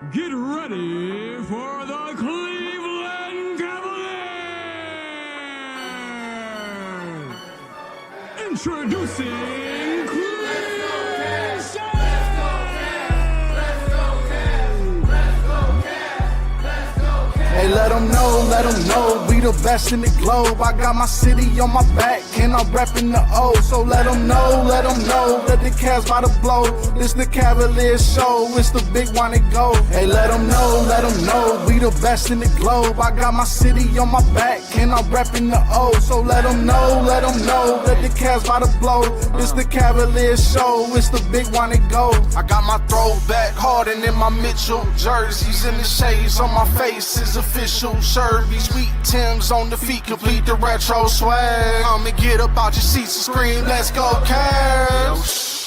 Get ready for the Cleveland Cavaliers! Introducing CLEchay! Hey, let them know, we the best in the globe. I got my city on my back, and I'm reppin' the O. So let them know, that the Cavs by the blow. This the Cavaliers show, it's the big one to go. Hey, let them know, we the best in the globe. I got my city on my back, and I'm reppin' the O. So let them know, that the Cavs by the blow. This the Cavaliers show, it's the big one to go. I got my throwback Harden in my Mitchell jerseys, and the shades on my face is official. Sherby, sweet Tim's on the feet, complete the retro swag. I'ma get up out your seats and scream, let's go Cavs.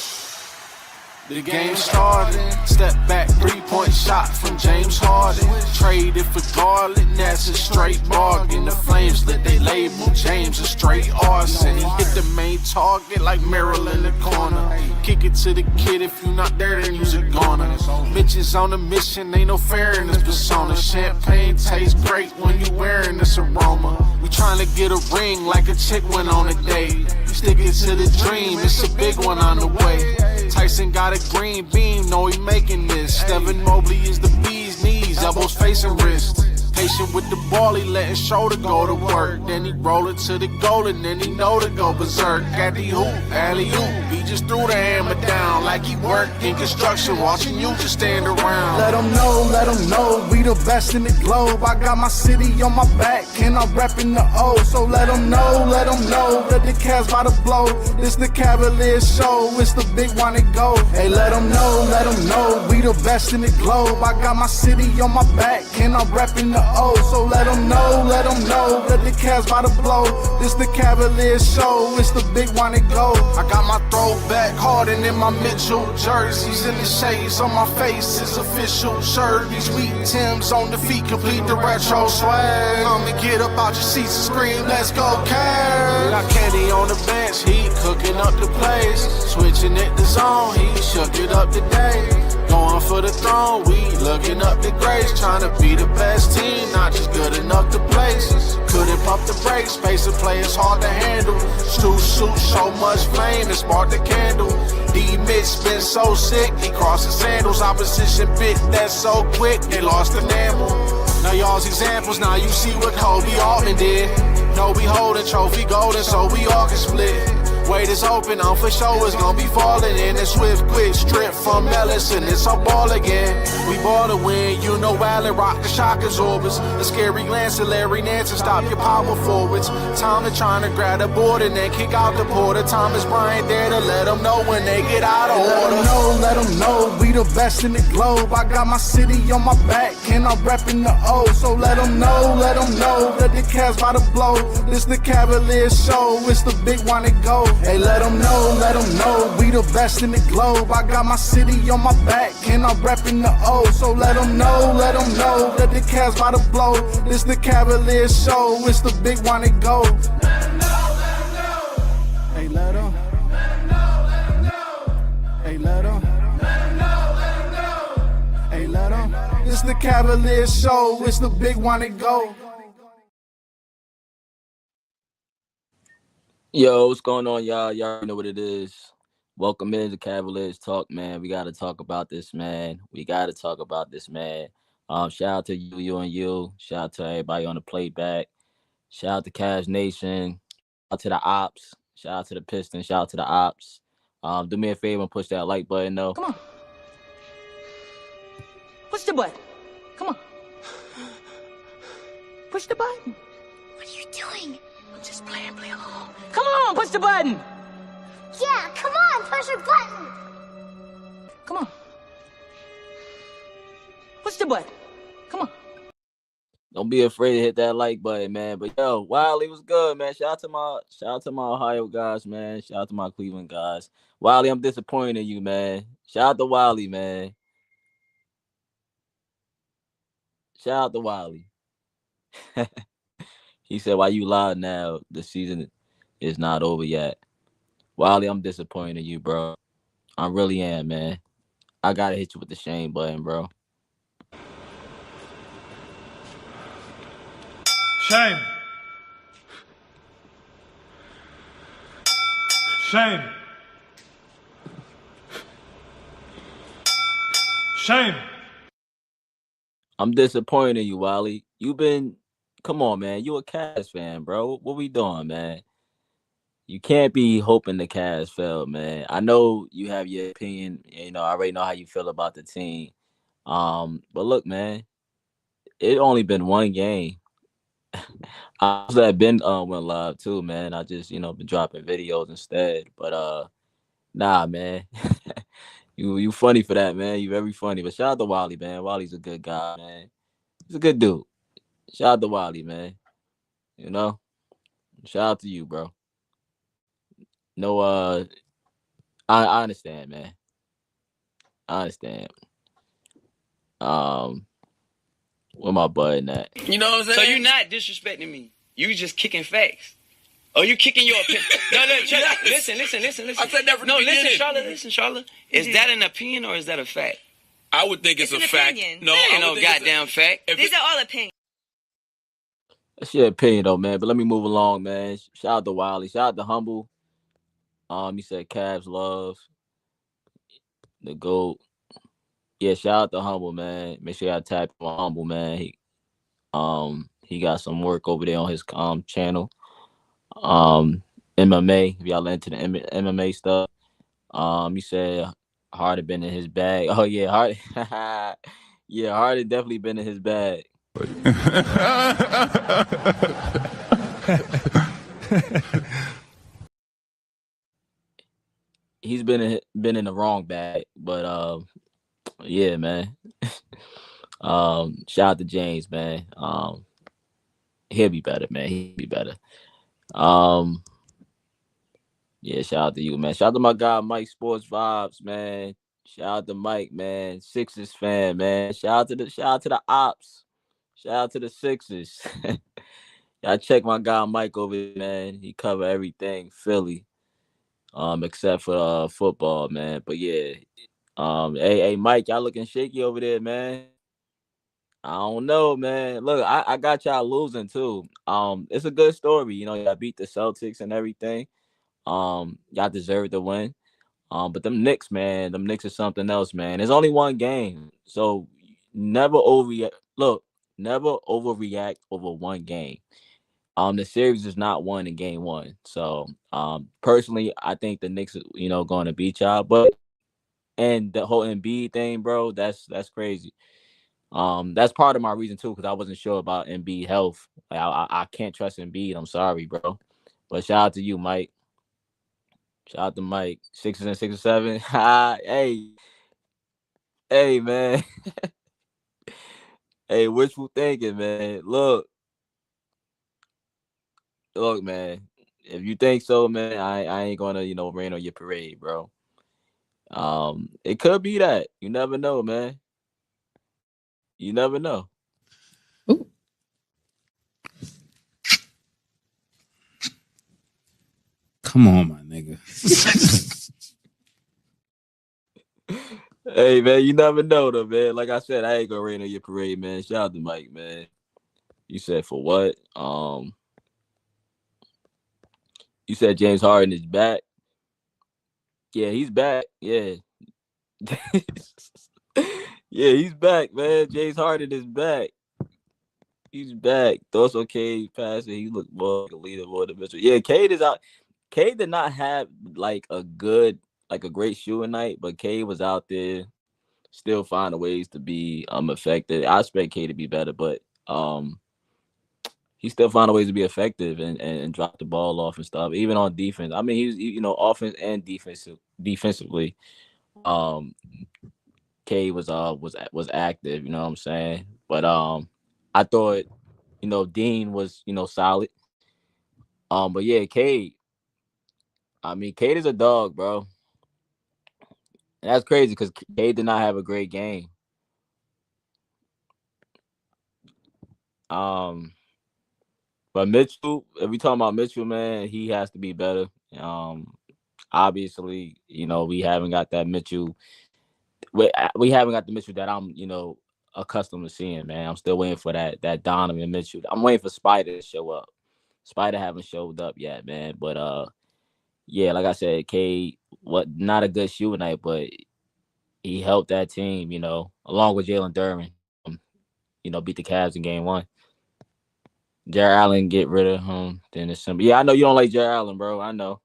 The game started. Step back, 3-point shot from James Harden. Traded for Garland, that's a straight bargain. The Flames lit they label James a straight arson. He hit the main target like Merrill in the corner. Kick it to the kid, if you not there then you's a goner. Bitches on a mission, ain't no fair in this persona. Champagne tastes great when you wearing this aroma. We tryna get a ring like a chick went on a date. We sticking to the dream, it's a big one on the way. Tyson got a green beam, know he making this. Devin Mobley is the bee's knees, elbows facing wrist. Patient with the ball, he letting shoulder go to work. Then he roll it to the goal and then he know to go berserk. At the hoop, alley-oop, he just threw the hammer down like he worked in construction, watching you just stand around. Let them know, we the best in the globe. I got my city on my back and I'm reppin' the O. So let them know, that the Cavs by the blow. This the Cavaliers show, it's the big one to go. Hey, let them know, we the best in the globe. I got my city on my back and I'm reppin' the O. So let them know, that the Cavs by the blow. This the Cavaliers show, it's the big one to go. I got my throwback Harden in my Mitchell jerseys, and the shades on my face is official. Sherby, sweet Tim's on the feet, complete the retro swag. I'ma get up out your seats and scream, let's go Cavs. Got Kenny on the bench, he cooking up the plays. Switching it to zone, he shook it up today. Going for the throne, we looking up the grades. Trying to be the best team, not just good enough to place. Couldn't pump the brakes, space of play is hard to handle. Stu suit so much flame, it sparked the candle. D-Mitch been so sick, he crossed his sandals. Opposition bit that so quick, they lost the enamel. Now y'all's examples, now you see what Kobe Altman did. No, we holding trophy golden, so we all can split. Wait is open, I'm for sure it's gonna be falling in a swift, quick strip from Ellison. It's our ball again. We ball to win, you know Allen rock the shock absorbers. A scary glance to Larry Nance and stop your power forwards. Tom is trying to grab the board and then kick out the porter. Thomas Bryant there to let them know when they get out of order. Let them know, we the best in the globe. I got my city on my back and I'm reppin' the O. So let them know, that the Cavs by the blow. This the Cavaliers show, it's the big one to go. Hey, let them know, we the best in the globe. I got my city on my back and I'm reppin' the O. So let them know, that the Cavs by the blow. This the Cavaliers show, it's the big one to go. Hey, let them. Hey, let them. Hey, let them. This the Cavaliers show, it's the big one to go. Yo, what's going on, y'all? Y'all already know what it is. Welcome into Cavaliers Talk, man. We got to talk about this, man. Shout out to you and you. Shout out to everybody on the playback. Shout out to Cavs Nation. Shout out to the Ops. Shout out to the Pistons. Shout out to the Ops. Do me a favor and push that like button, though. Come on. Push the button. Come on. Push the button. What are you doing? I'm just playing along. Come on, push the button. Yeah, come on, push your button. Come on. Push the button. Come on. Don't be afraid to hit that like button, man. But yo, Wiley was good, man. Shout out to my Ohio guys, man. Shout out to my Cleveland guys. Wiley, I'm disappointed in you, man. Shout out to Wiley, man. Shout out to Wiley. He said, why you lie now? The season is not over yet. Wiley, I'm disappointed in you, bro. I really am, man. I gotta hit you with the shame button, bro. Shame. Shame. Shame. I'm disappointed in you, Wally. Come on, man. You a Cavs fan, bro. What we doing, man? You can't be hoping the Cavs fail, man. I know you have your opinion. I already know how you feel about the team. But look, man, it only been one game. I also have been went live too, man. I just been dropping videos instead. But nah, man. You funny for that, man. You very funny. But shout out to Wally, man. Wally's a good guy, man. He's a good dude. Shout out to Wally, man. You know, shout out to you, bro. No, I understand, man. I understand. Where my button at? You know what I'm saying? So you're not disrespecting me. You just kicking facts. Oh, you kicking your opinion? No, yes. Listen. I said that from the beginning. Listen, Charlotte. Is that an opinion or is that a fact? I would think it's a fact. Opinion. No, ain't no goddamn fact. These are all opinions. That's your opinion, though, man. But let me move along, man. Shout out to Wiley. Shout out to Humble. You said Cavs love the GOAT. Yeah, shout out to Humble, man. Make sure y'all tap on Humble, man. He got some work over there on his channel. MMA. If y'all into the MMA stuff. You said Harden been in his bag. Oh yeah, Harden. Yeah, Harden definitely been in his bag. He's been in the wrong bag, but yeah, man. Shout out to James, man. He'll be better, man. He'll be better. Yeah, shout out to you, man. Shout out to my guy Mike Sports Vibes, man. Shout out to Mike, man. Sixers fan, man. Shout out to the ops. Shout out to the Sixers. Y'all check my guy Mike over there, man. He cover everything Philly, except for football, man. But yeah, hey Mike, y'all looking shaky over there, man. I don't know, man. Look, I got y'all losing too. It's a good story, y'all beat the Celtics and everything. Y'all deserve to win. But them Knicks, man, them Knicks is something else, man. There's only one game, so never overreact. Look, never overreact over one game. The series is not won in game one. So, personally, I think the Knicks, going to beat y'all. But and the whole Embiid thing, bro, that's crazy. That's part of my reason too, because I wasn't sure about Embiid health. Like, I can't trust Embiid. I'm sorry, bro. But shout out to you, Mike. Shout out to Mike. 6 and 6 and 7. Hey, man. Hey, wishful thinking, man. Look, man. If you think so, man, I ain't gonna, rain on your parade, bro. It could be that. You never know, man. You never know. Ooh. Come on, my nigga. Hey, man, you never know, though, man. Like I said, I ain't gonna rain on your parade, man. Shout out to Mike, man. You said for what? You said James Harden is back. Yeah, he's back. Yeah. Yeah, he's back, man. James Harden is back. He's back. Thoughts okay, passing. He looked more like a leader, more than Mitchell. Yeah, Cade is out. Cade did not have like a great shooting night, but Cade was out there still finding ways to be effective. I expect Cade to be better, but he still found ways to be effective and drop the ball off and stuff, even on defense. I mean, he's offense and defensively. Cade was active, you know what I'm saying? But I thought, Dean was, solid. But yeah, Cade. I mean, Cade is a dog, bro. And that's crazy because Cade did not have a great game. But Mitchell, if we talking about Mitchell, man, he has to be better. Obviously, we haven't got that Mitchell. We haven't got the Mitchell that I'm, accustomed to seeing, man. I'm still waiting for that Donovan Mitchell. I'm waiting for Spider to show up. Spider haven't showed up yet, man. But yeah, like I said, Cade, not a good shooting night, but he helped that team, along with Jalen Duren, beat the Cavs in game 1. Jarrett Allen, get rid of him. Then it's simple. Yeah, I know you don't like Jarrett Allen, bro. I know.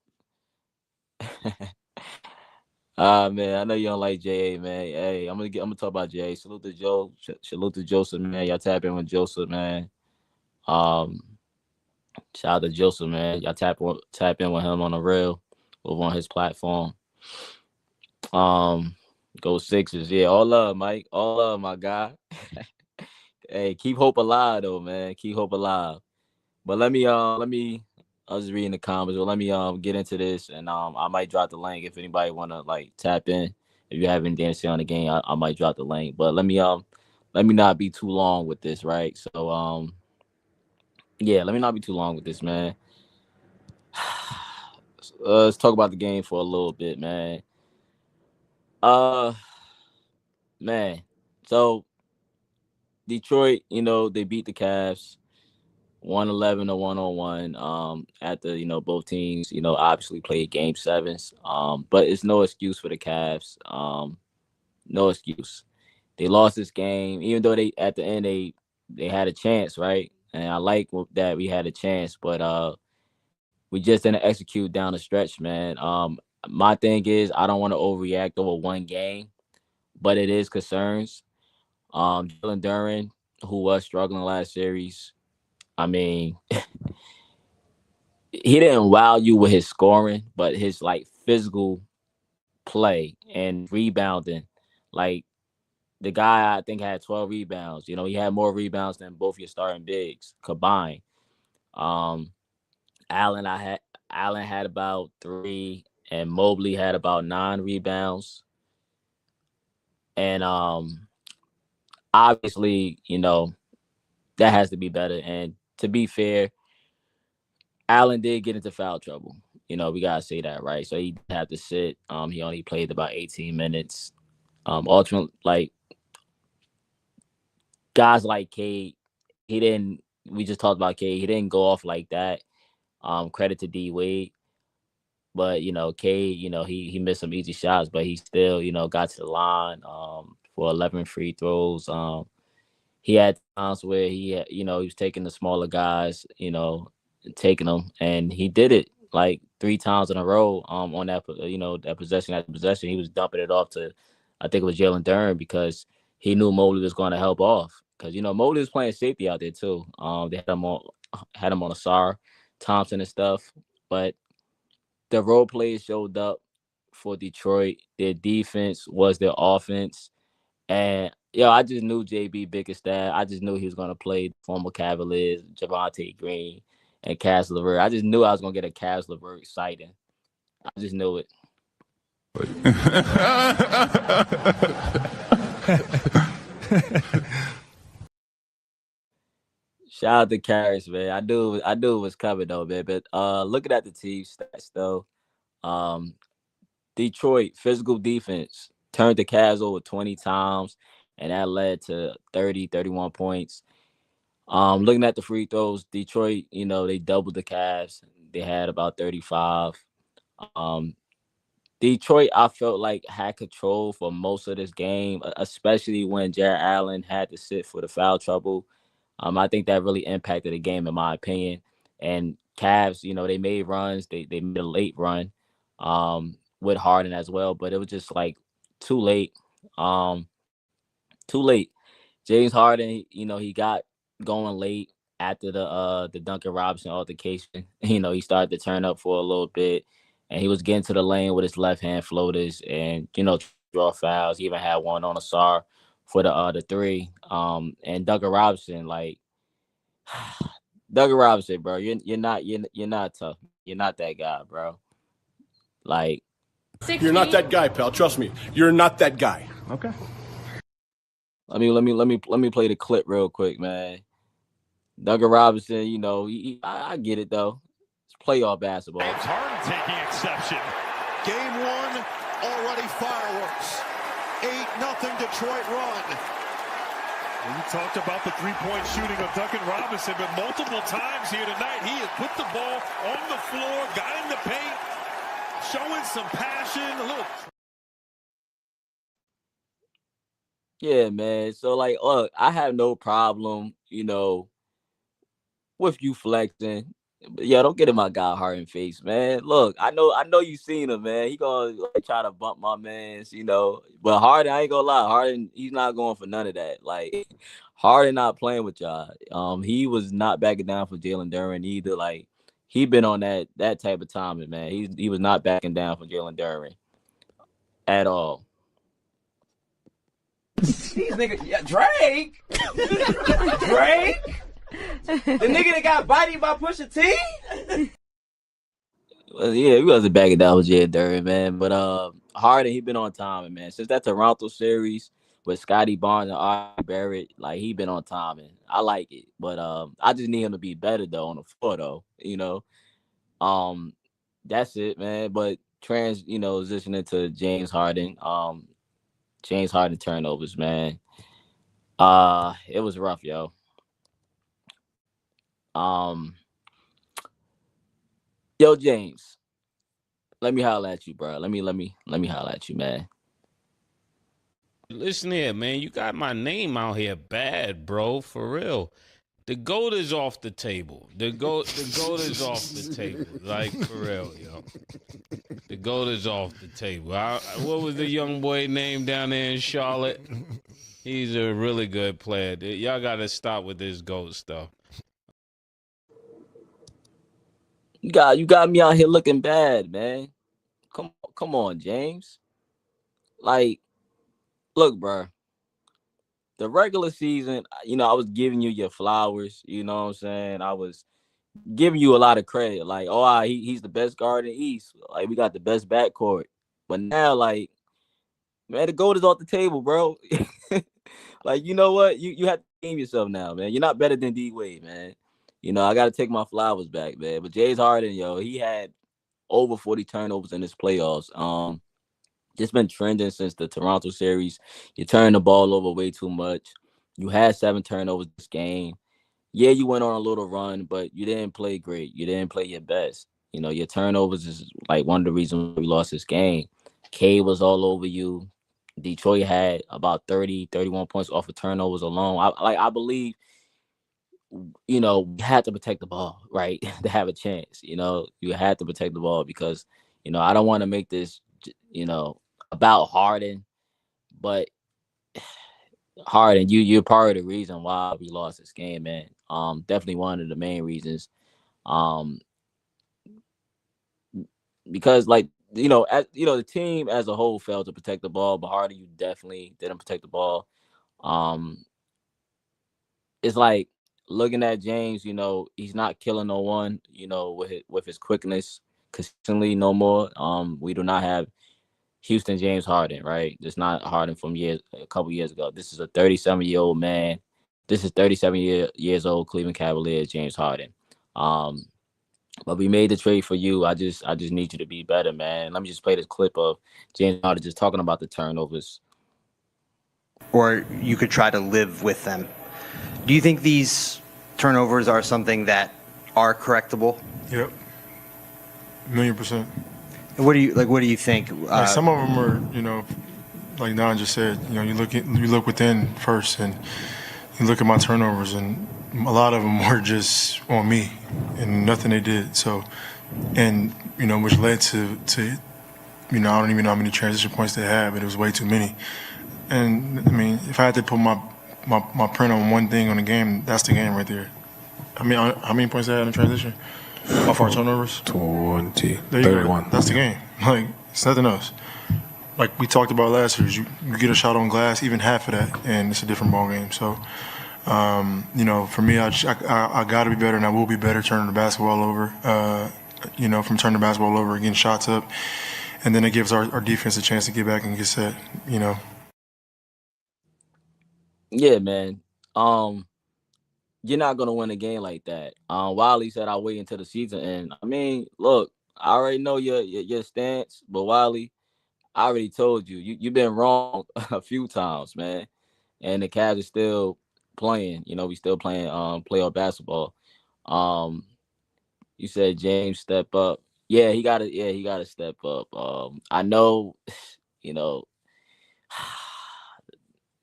Man, I know you don't like JA, man. Hey, I'm gonna talk about JA. Salute to Joe. Salute to Joseph, man. Y'all tap in with Joseph, man. Shout out to Joseph, man. Y'all tap in with him on the real, over on his platform. Go Sixers. Yeah, all love, Mike. All love, my guy. Hey, keep hope alive though, man. Keep hope alive. But let me I was reading the comments, but let me get into this, and I might drop the link if anybody wanna like tap in. If you have anything to say on the game, I might drop the link. But let me not be too long with this, right? So yeah, let me not be too long with this, man. Let's talk about the game for a little bit, man. Man. So Detroit, they beat the Cavs 111 to 101. After both teams, obviously played game 7s. But it's no excuse for the Cavs. No excuse. They lost this game, even though they at the end they had a chance, right? And I like that we had a chance, but we just didn't execute down the stretch, man. My thing is I don't want to overreact over one game, but it is concerns. Jalen Duren, who was struggling last series, I mean, he didn't wow you with his scoring, but his like physical play and rebounding, like the guy I think had 12 rebounds. He had more rebounds than both your starting bigs combined. Um, Allen had about 3, and Mobley had about 9 rebounds. And obviously, that has to be better. And to be fair, Allen did get into foul trouble. We gotta say that, right? So he had to sit. He only played about 18 minutes. Ultimately, like guys like Cade, he didn't. We just talked about Cade. He didn't go off like that. Credit to D Wade, but Cade, he missed some easy shots, but he still, got to the line for 11 free throws. He had times where he was taking the smaller guys, taking them, and he did it like 3 times in a row. On that, that possession after possession, he was dumping it off to, I think it was Jalen Duren, because he knew Mobley was going to help off, because Mobley was playing safety out there too. They had him on Asar Thompson and stuff, but the role players showed up for Detroit. Their defense was their offense. And I just knew JB Bickerstaff. I just knew he was gonna play former Cavaliers, Javonte Green, and Cass LeVert. I just knew I was gonna get a Cass LeVert sighting. I just knew it. Shout out to Karras, man. I knew it was coming though, man. But looking at the team stats though, Detroit physical defense turned the Cavs over 20 times, and that led to 31 points. Looking at the free throws, Detroit, they doubled the Cavs. They had about 35. Detroit, I felt like had control for most of this game, especially when Jarrett Allen had to sit for the foul trouble. I think that really impacted the game, in my opinion. And Cavs, they made runs. They made a late run with Harden as well, but it was just like too late. Too late. James Harden, he got going late after the Duncan Robinson altercation. He started to turn up for a little bit, and he was getting to the lane with his left hand floaters and draw fouls. He even had one on Asar for the 3. And Duncan Robinson, like Duncan Robinson, bro, you're not tough. You're not that guy, bro. Like, you're not that guy, pal. Trust me, you're not that guy. Okay. Let me play the clip real quick, man. Duncan Robinson, I get it though. It's playoff basketball. James Harden taking exception. Game 1, already fireworks. 8-0 Detroit run. And you talked about the three-point shooting of Duncan Robinson, but multiple times here tonight, he has put the ball on the floor, got in the paint, showing some passion, a little. Yeah, man. So like, look, I have no problem, with you flexing. But yeah, don't get in my guy Harden face, man. Look, I know you seen him, man. He gonna like, try to bump my mans, But Harden, I ain't gonna lie, Harden, he's not going for none of that. Like, Harden not playing with y'all. He was not backing down for Jalen Duren either. Like, he been on that type of timing, man. He was not backing down for Jalen Duren at all. These niggas, yeah, Drake? Drake? The nigga that got bodied by Pusha T? Well, yeah, we wasn't backing down with Jalen Duren, man. But Harden, he been on timing, man. Since that Toronto series with Scotty Barnes and R. Barrett, like, he been on timing. I like it. But I just need him to be better though on the floor though, That's it, man. But transitioning to James Harden. James Harden turnovers, man. It was rough, yo. Yo, James, let me holler at you, bro. Let me holler at you, man. Listen here, man. You got my name out here bad, bro. For real. The GOAT is off the table. The GOAT is off the table. Like, for real, yo. The GOAT is off the table. What was the young boy name down there in Charlotte? He's a really good player. Y'all got to stop with this GOAT stuff. You got me out here looking bad, man. Come on, James. Like, look, bro. The regular season, I was giving you your flowers. You know what I'm saying? I was giving you a lot of credit. Like, he's the best guard in the East. Like, we got the best backcourt. But now, like, man, the GOAT is off the table, bro. Like, you know what? You have to game yourself now, man. You're not better than D Wade, man. I got to take my flowers back, man. But James Harden, he had over 40 turnovers in his playoffs. Just been trending since the Toronto series. You turned the ball over way too much. You had 7 turnovers this game. Yeah, you went on a little run, but you didn't play great. You didn't play your best. Your turnovers is like one of the reasons we lost this game. K was all over you. Detroit had about 30, 31 points off of turnovers alone. I believe, we had to protect the ball, right, to have a chance. You had to protect the ball because, I don't want to make this, about Harden, but Harden, you're part of the reason why we lost this game, man. Definitely one of the main reasons. Because like, the team as a whole failed to protect the ball, but Harden, you definitely didn't protect the ball. It's like looking at James, he's not killing no one, with his quickness consistently no more. We do not have Houston James Harden, right? It's not Harden from a couple years ago. This is a 37-year-old man. This is 37 years old Cleveland Cavaliers James Harden. But we made the trade for you. I just need you to be better, man. Let me just play this clip of James Harden just talking about the turnovers. Or you could try to live with them. Do you think these turnovers are something that are correctable? Yep. 1,000,000%. And what do you think? Like some of them are, like Don just said, you look within first, and you look at my turnovers, and a lot of them were just on me and nothing they did. So, and which led to I don't even know how many transition points they had, but it was way too many. And I mean, if I had to put my print on one thing on the game, that's the game right there. I mean, how many points they had in transition? How far turnovers? 20, there you 31. Go. That's the game. Like, it's nothing else. Like we talked about last year, you get a shot on glass, even half of that, and it's a different ball game. So, for me, I got to be better, and I will be better turning the basketball over. From turning the basketball over, getting shots up, and then it gives our defense a chance to get back and get set. Yeah, man. You're not gonna win a game like that. Wiley said I'll wait until the season end. I mean, look, I already know your stance, but Wiley, I already told you you've been wrong a few times, man. And the Cavs are still playing. You know, we still playing playoff basketball. Um, you said James step up. Yeah, he got to. Yeah, he got to step up. I know. You know,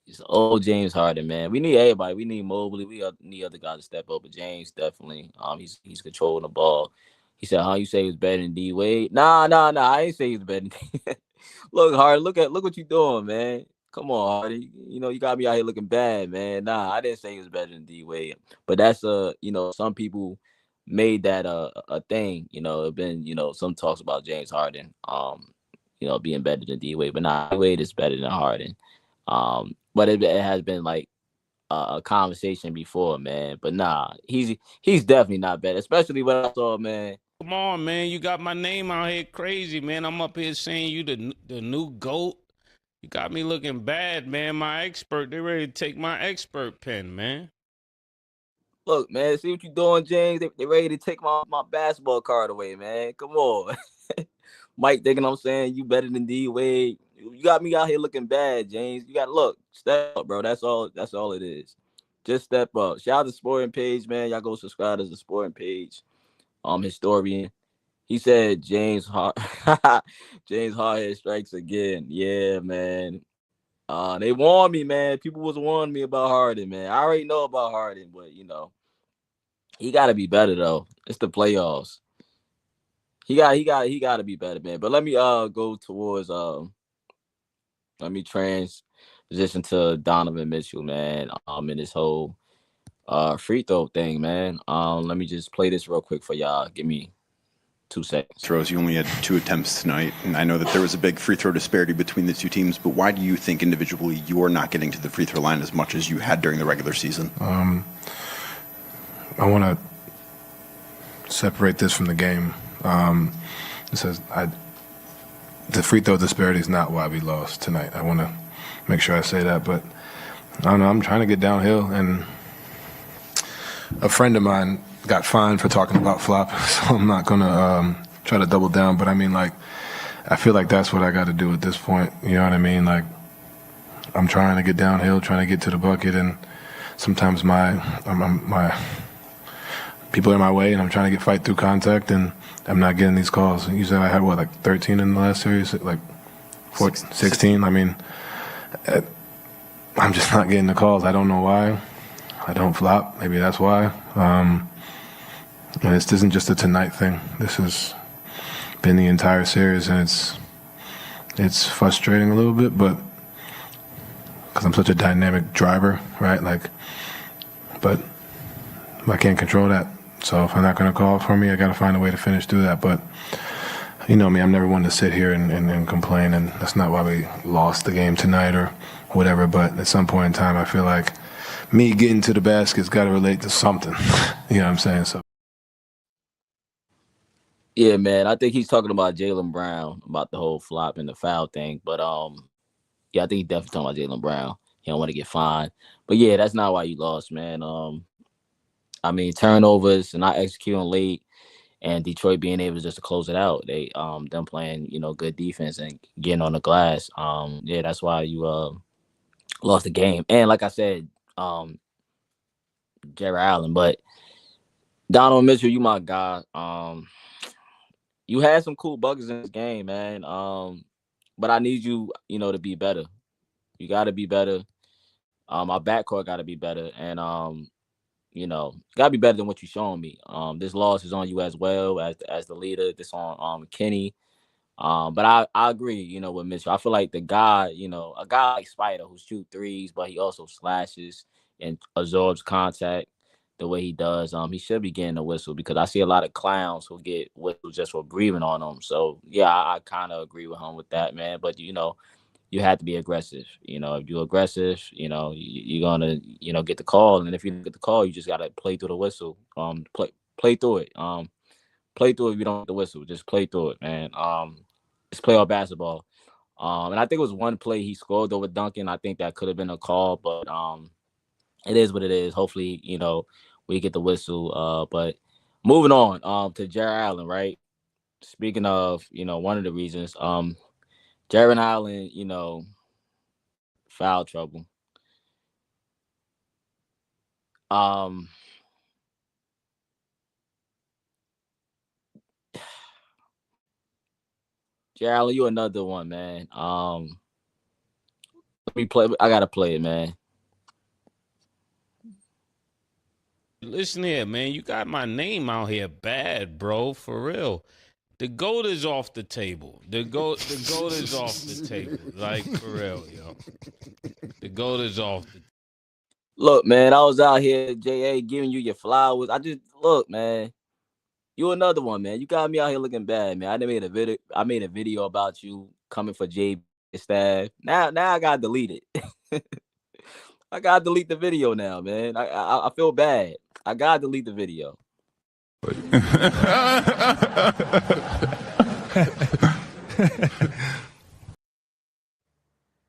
it's old James Harden, man. We need everybody. We need Mobley. Need other guys to step up. But James definitely. He's controlling the ball. He said, "Huh? You say he was better than D Wade? Nah. I ain't say he was better than D. Look, Harden. Look what you doing, man. Come on, Harden. You know you got me out here looking bad, man. Nah, I didn't say he was better than D Wade. But that's some people made that a thing. You know, it been some talks about James Harden. Being better than D Wade, but nah, D Wade is better than Harden. But it has been like a conversation before, man. But nah, he's definitely not better, especially what I saw, man. Come on, man. You got my name out here crazy, man. I'm up here saying you the new GOAT. You got me looking bad, man. My expert, they ready to take my expert pen, man. Look, man, see what you doing, James? They ready to take my basketball card away, man. Come on. Mike thinking I'm saying you better than D Wade. You got me out here looking bad, James. You got to look, step up, bro. That's all it is. Just step up. Shout out to Sporting Page, man. Y'all go subscribe to the Sporting Page. Historian. He said James Harden strikes again. Yeah, man. They warned me, man. People was warning me about Harden, man. I already know about Harden, but he got to be better though. It's the playoffs. He got to be better, man. But let me go towards let me transition to Donovan Mitchell, man. In this whole free throw thing, man. Let me just play this real quick for y'all. Give me 2 seconds. Throws. You only had 2 attempts tonight, and I know that there was a big free throw disparity between the two teams, but why do you think individually you're not getting to the free throw line as much as you had during the regular season? I want to separate this from the game. It says the free throw disparity is not why we lost tonight. I want to make sure I say that, but I don't know. I'm trying to get downhill, and a friend of mine got fined for talking about flop, so I'm not going to try to double down. But I mean, like, I feel like that's what I got to do at this point. You know what I mean? Like, I'm trying to get downhill, trying to get to the bucket, and sometimes my people are in my way, and I'm trying to fight through contact, and I'm not getting these calls. You said I had, like 13 in the last series? Like 16? I mean, I'm just not getting the calls. I don't know why. I don't flop. Maybe that's why. And this isn't just a tonight thing. This has been the entire series, and it's frustrating a little bit, but because I'm such a dynamic driver, right? Like, but I can't control that. So if I'm not going to call for me, I got to find a way to finish through that. But you know me, I'm never one to sit here and complain, and that's not why we lost the game tonight or whatever. But at some point in time, I feel like me getting to the basket's got to relate to something. You know what I'm saying? So. Yeah, man. I think he's talking about Jaylen Brown, about the whole flop and the foul thing. But yeah, I think he's definitely talking about Jaylen Brown. He don't want to get fined. But yeah, that's not why you lost, man. I mean, turnovers and not executing late, and Detroit being able just to close it out. They them playing good defense and getting on the glass. Yeah, that's why you lost the game. And like I said, Jarrett Allen, but Donovan Mitchell, you my guy. You had some cool buckets in this game, man. But I need you, to be better. You got to be better. Our backcourt got to be better, and got to be better than what you're showing me. This loss is on you as well as the leader. This on Kenny. But I agree, with Mitchell. I feel like the guy, a guy like Spider who shoots threes, but he also slashes and absorbs contact the way he does. He should be getting a whistle because I see a lot of clowns who get whistles just for breathing on them. So yeah, I kind of agree with him with that, man. But you have to be aggressive. If you're aggressive, you're gonna, get the call. And if you don't get the call, you just gotta play through the whistle. Play through it. Play through it if you don't get the whistle. Just play through it, man. It's playoff basketball. And I think it was one play he scored over Duncan. I think that could have been a call, but it is what it is. Hopefully, we get the whistle. But moving on to Jarrett Allen, right? Speaking of, one of the reasons, Jarrett Allen, foul trouble. Um, Jarrett Allen, you another one, man. Let me play. I gotta play it, man. Listen here, man. You got my name out here bad, bro. For real. The goat is off the table. The goat is off the table. Like, for real, yo. The goat is off the Look, man, I was out here, JA, giving you your flowers. Look, man. You another one, man. You got me out here looking bad, man. I made a video about you coming for JB staff. Now I gotta delete it. I gotta delete the video now, man. I feel bad. I gotta delete the video.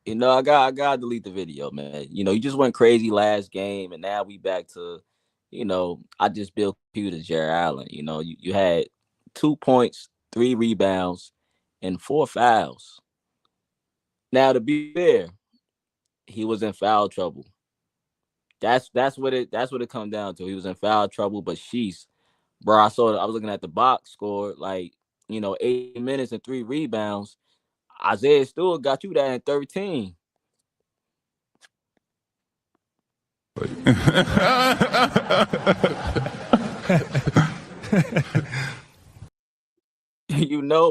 I gotta delete the video, man. You just went crazy last game, and now we back to, I just built computers, Jarrett Allen. You had 2 points, 3 rebounds, and 4 fouls. Now, to be fair, he was in foul trouble. That's what it comes down to. He was in foul trouble, but sheesh, bro, I was looking at the box score, 8 minutes and 3 rebounds. Isaiah Stewart got you that in 13.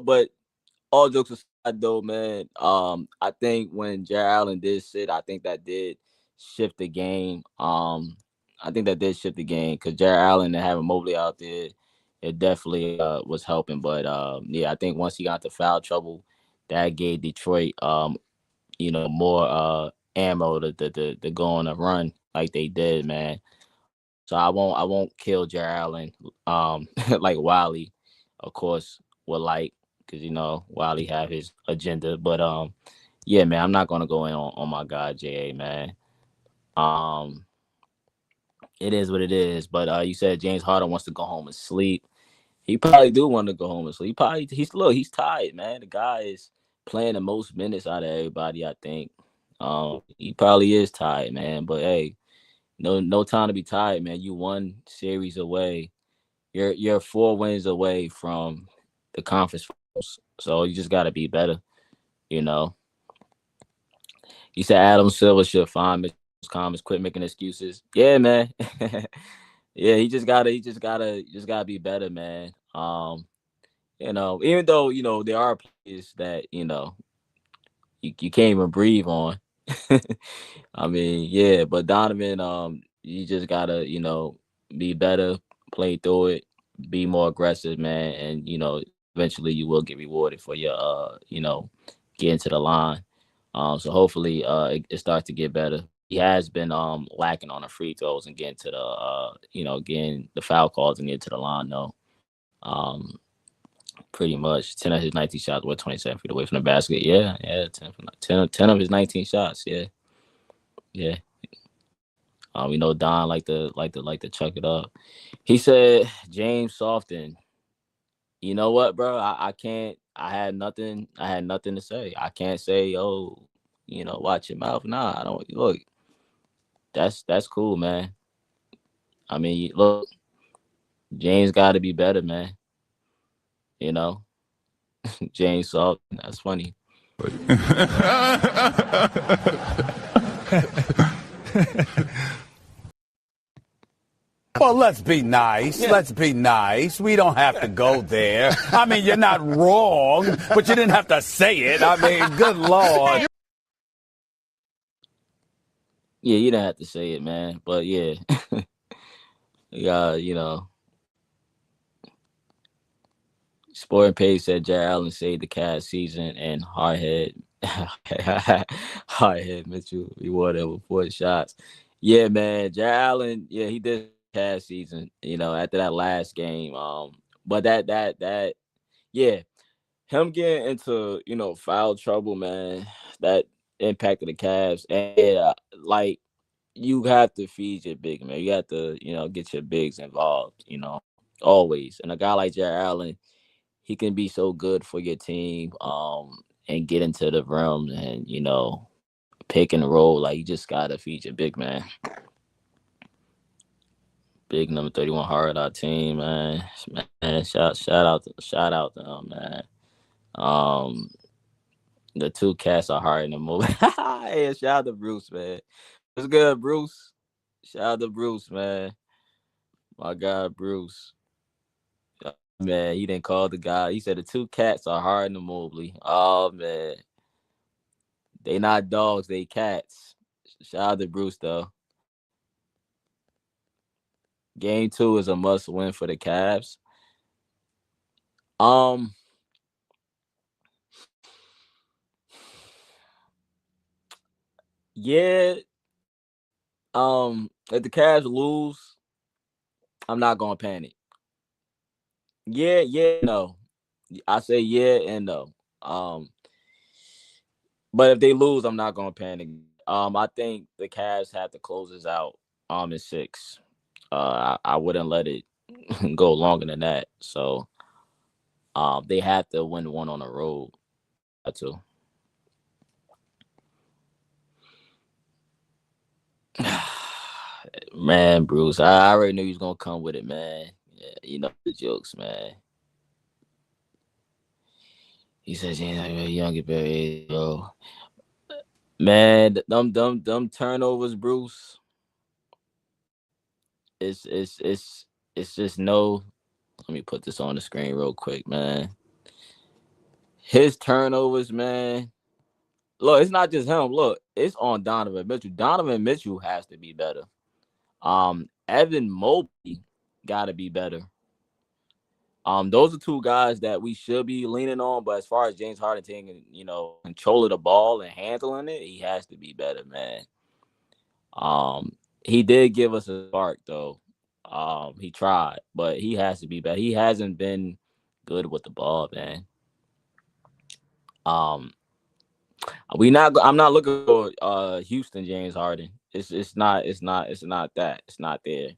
But all jokes aside, though, man, I think when Jarrett Allen did sit, I think that did shift the game. Because Jarrett Allen and having Mobley out there, it definitely was helping. But yeah, I think once he got to foul trouble, that gave Detroit more ammo to go on a run like they did, man. So I won't kill Jarrett Allen like Wiley, of course, would like, because Wiley have his agenda. But yeah, man, I'm not gonna go in on my guy JA, man. It is what it is. But you said James Harden wants to go home and sleep. He probably do want to go home and sleep. He's tired, man. The guy is playing the most minutes out of everybody, I think. He probably is tired, man. But hey, no time to be tired, man. You 1 series away. You're 4 wins away from the conference finals. So you just gotta be better, you know. You said Adam Silver should find Mitch Thomas, quit making excuses. Yeah, man. Yeah, he just gotta be better, man. Even though, there are players that, you can't even breathe on. I mean, yeah, but Donovan, you just gotta, be better, play through it, be more aggressive, man, and eventually you will get rewarded for your getting to the line. So hopefully it starts to get better. He has been lacking on the free throws and getting to the getting the foul calls and getting to the line though. Pretty much 10 of his 19 shots were 27 feet away from the basket. Yeah, 10 of his 19 shots. Yeah. Don like to chuck it up. He said James Softon. You know what, bro? I can't. I had nothing to say. I can't say, watch your mouth. Nah, I don't. Look, that's cool, man. I mean, look, James got to be better, man. James Salt. That's funny. Well, let's be nice. Yeah. Let's be nice. We don't have to go there. I mean, you're not wrong, but you didn't have to say it. I mean, good Lord. Yeah, you didn't have to say it, man. But yeah. Yeah, Sporting Page said Jarrett Allen saved the Cavs season and hardhead Mitchell rewarded with 4 shots. Yeah, man, Jarrett Allen, yeah, he did Cavs season, after that last game. But that yeah, him getting into, foul trouble, man, that impacted the Cavs. And yeah, you have to feed your big man. You have to, get your bigs involved, always. And a guy like Jarrett Allen, he can be so good for your team, and get into the rim and, pick and roll. Like, you just gotta feed your big man. Big number 31 hard our team, man. Man, shout out to them, man. Um, the two cats are hard in the movie. Hey, shout out to Bruce, man. What's good, Bruce? Shout out to Bruce, man. My guy, Bruce. Man, he didn't call the guy. He said the two cats are hard in the movie. Oh man, they not dogs, they cats. Shout out to Bruce though. Game 2 is a must win for the Cavs. Um, yeah. If the Cavs lose, I'm not gonna panic. Yeah, no. I say yeah and no. Um, but if they lose, I'm not gonna panic. I think the Cavs have to close this out. In 6. I wouldn't let it go longer than that. So, they have to win one on the road. Had to. Man, Bruce, I already knew he was gonna come with it, man. Yeah, you know the jokes, man. He says, "Yeah, younger Barry, bro." Man, them turnovers, Bruce. It's just no. Let me put this on the screen real quick, man. His turnovers, man. Look, it's not just him. Look, it's on Donovan Mitchell. Donovan Mitchell has to be better. Evan Mobley got to be better. Those are two guys that we should be leaning on. But as far as James Harden taking, control of the ball and handling it, he has to be better, man. He did give us a spark though. He tried, but he has to be better. He hasn't been good with the ball, man. Um, I'm not looking for Houston James Harden. It's not that. It's not there.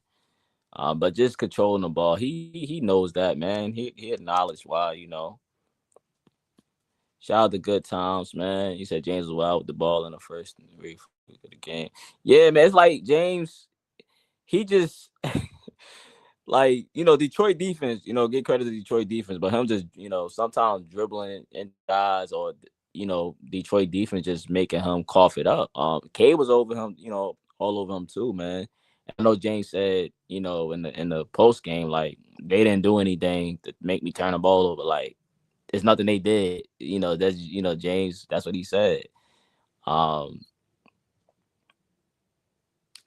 But just controlling the ball, he knows that, man. He acknowledged why, Shout out to Good Times, man. He said James was wild with the ball in the first week of the game. Yeah, man. It's like James, he just like, Detroit defense, get credit to Detroit defense, but him just, sometimes dribbling in guys or Detroit defense just making him cough it up. K was over him, all over him too, man. I know James said, in the post game, like they didn't do anything to make me turn the ball over. Like it's nothing they did. That's James. That's what he said.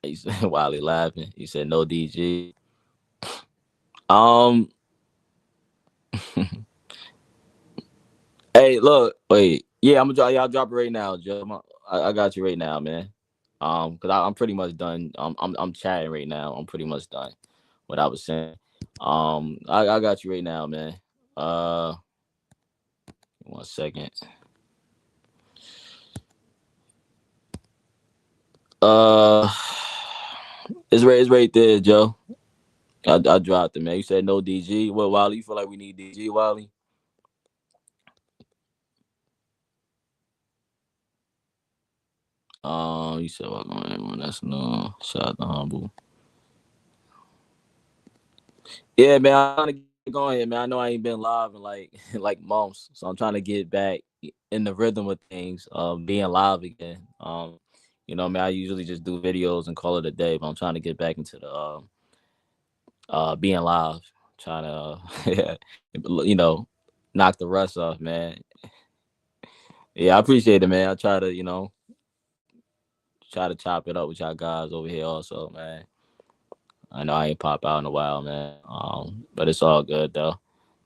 He said while he laughing, he said no DG. Hey, look, wait, yeah, I'm gonna drop y'all. Drop it right now, Joe. I got you right now, man. Because I'm pretty much done. I'm chatting right now. I'm pretty much done. What I was saying. I got you right now, man. 1 second. It's right there, Joe. I dropped it, man. You said no DG. What, Wally? You feel like we need DG, Wally? You said welcome everyone. That's no. Shout out to Humble. Yeah, man. I'm trying to get going here, man. I know I ain't been live in like like months, so I'm trying to get back in the rhythm of things. Being live again. Man. I usually just do videos and call it a day, but I'm trying to get back into the being live. Trying to, knock the rust off, man. Yeah, I appreciate it, man. I try to, try to chop it up with y'all guys over here also, man. I know I ain't pop out in a while, man. But it's all good though.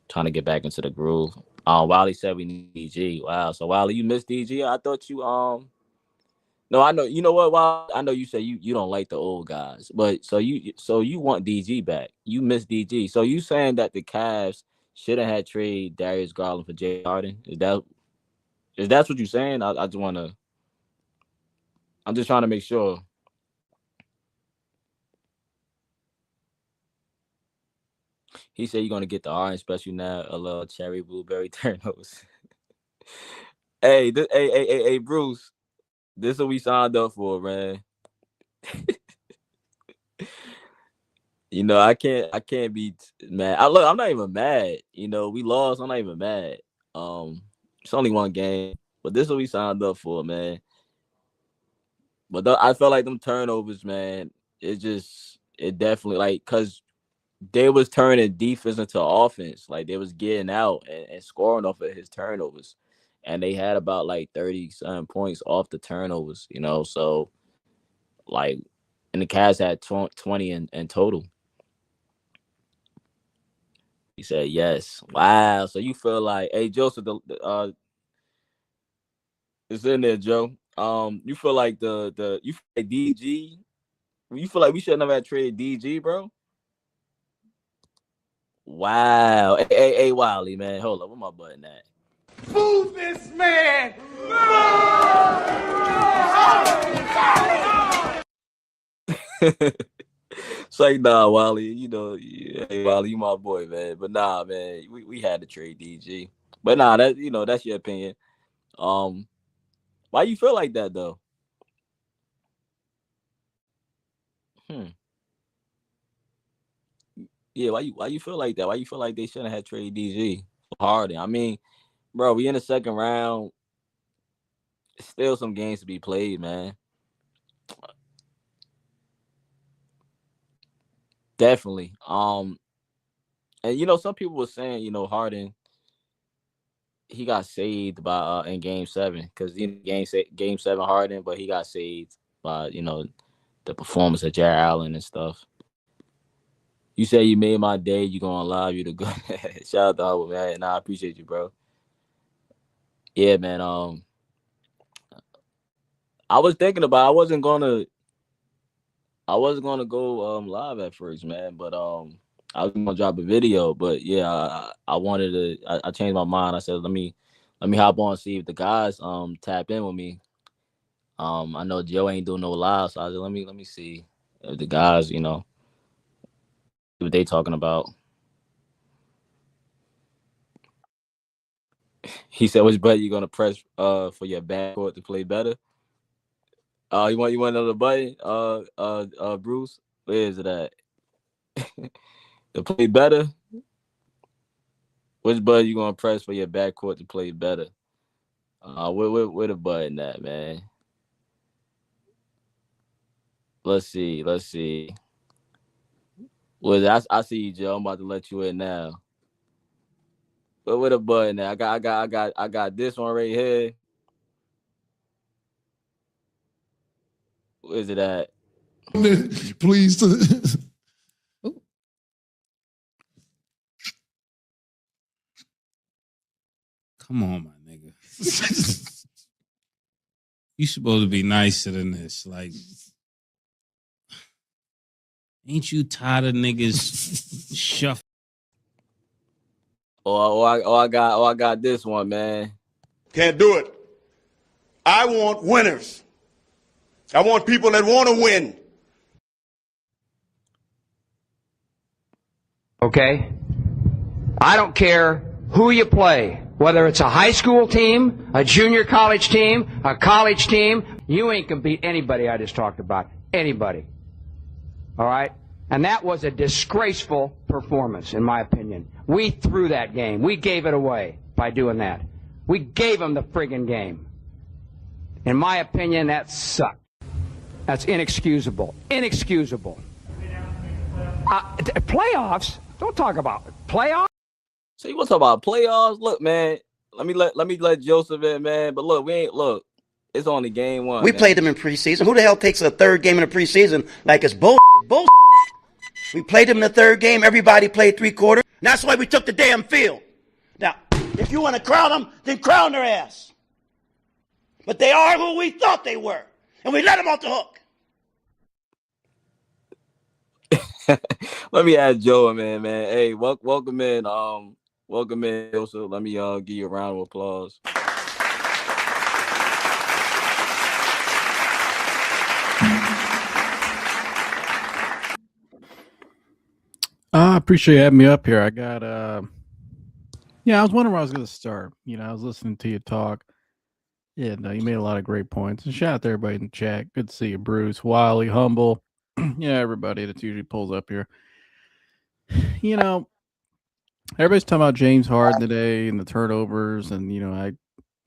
Trying to get back into the groove. Wally said we need DG. Wow. So Wally, you missed DG? I thought you no, I know. You know what, Wally? I know you say you don't like the old guys, but so you want DG back. You miss DG. So you saying that the Cavs shouldn't have traded Darius Garland for Jay Harden? Is that what you're saying? I just wanna I'm just trying to make sure. He said you're gonna get the orange special now, a little cherry blueberry turnovers. Hey, Bruce, this is what we signed up for, man. I can't be mad. I'm not even mad. We lost. I'm not even mad. It's only one game, but this is what we signed up for, man. But I felt like them turnovers, man. It definitely because they was turning defense into offense. Like they was getting out and scoring off of his turnovers, and they had about 30-something points off the turnovers. So like, and the Cavs had 20 in total. He said yes. Wow. So you feel like, hey Joseph, it's in there, Joe. You feel like you feel like DG. You feel like we should never have traded DG, bro. Wow. Hey, Wiley, man. Hold up. Where my button at? Move this man! It's like, nah, Wiley, hey, Wiley, you my boy, man. But nah, man, we had to trade DG. But nah, that's your opinion. Why you feel like that though? Yeah, why you feel like that? Why you feel like they shouldn't have traded DG for Harden? I mean, bro, we in the second round. Still some games to be played, man. Definitely. And some people were saying, Harden, he got saved by in Game 7 because Game 7 Harden, but he got saved by the performance of Jarrett Allen and stuff. You say you made my day. You gonna allow you to go? Shout out to Hubble, man. Nah, I appreciate you, bro. Yeah, man. I was thinking about. I wasn't gonna go live at first, man. But I was gonna drop a video. But yeah, I wanted to. I changed my mind. I said, let me hop on and see if the guys tap in with me. I know Joe ain't doing no live, so I said, let me see if the guys, what they talking about. He said, which button you gonna press for your backcourt to play better? You want another button? Bruce, where is it at? To play better? Which button you gonna press for your backcourt to play better? Where the button at, man? Let's see. Well, I see you, Joe. I'm about to let you in now. But where the button at? I got this one right here. Where's it at? Please. Come on, my nigga. You supposed to be nicer than this. Like, ain't you tired of niggas shuffling? I got this one, man. Can't do it. I want winners. I want people that want to win. Okay? I don't care who you play, whether it's a high school team, a junior college team, a college team. You ain't gonna beat anybody I just talked about. Anybody. All right? And that was a disgraceful performance, in my opinion. We threw that game. We gave it away by doing that. We gave them the friggin' game. In my opinion, that sucked. That's inexcusable. Inexcusable. Playoffs? Don't talk about it. Playoffs? So you want to talk about playoffs? Look, man. Let me let Joseph in, man. But look, it's only game one. We man. played them in preseason. Who the hell takes a third game in the preseason like it's bull? We played them in the third game. Everybody played 3 quarters. And that's why we took the damn field. Now, if you want to crown them, then crown their ass. But they are who we thought they were. And we let them off the hook. Let me ask Joe, man. Hey, welcome in. Welcome in, Joseph. Let me give you a round of applause. I appreciate you having me up here. I got I was wondering where I was going to start. I was listening to you talk. Yeah, no, you made a lot of great points. And shout out to everybody in the chat. Good to see you, Bruce, Wiley, Humble. Everybody that usually pulls up here. You know, everybody's talking about James Harden today and the turnovers, and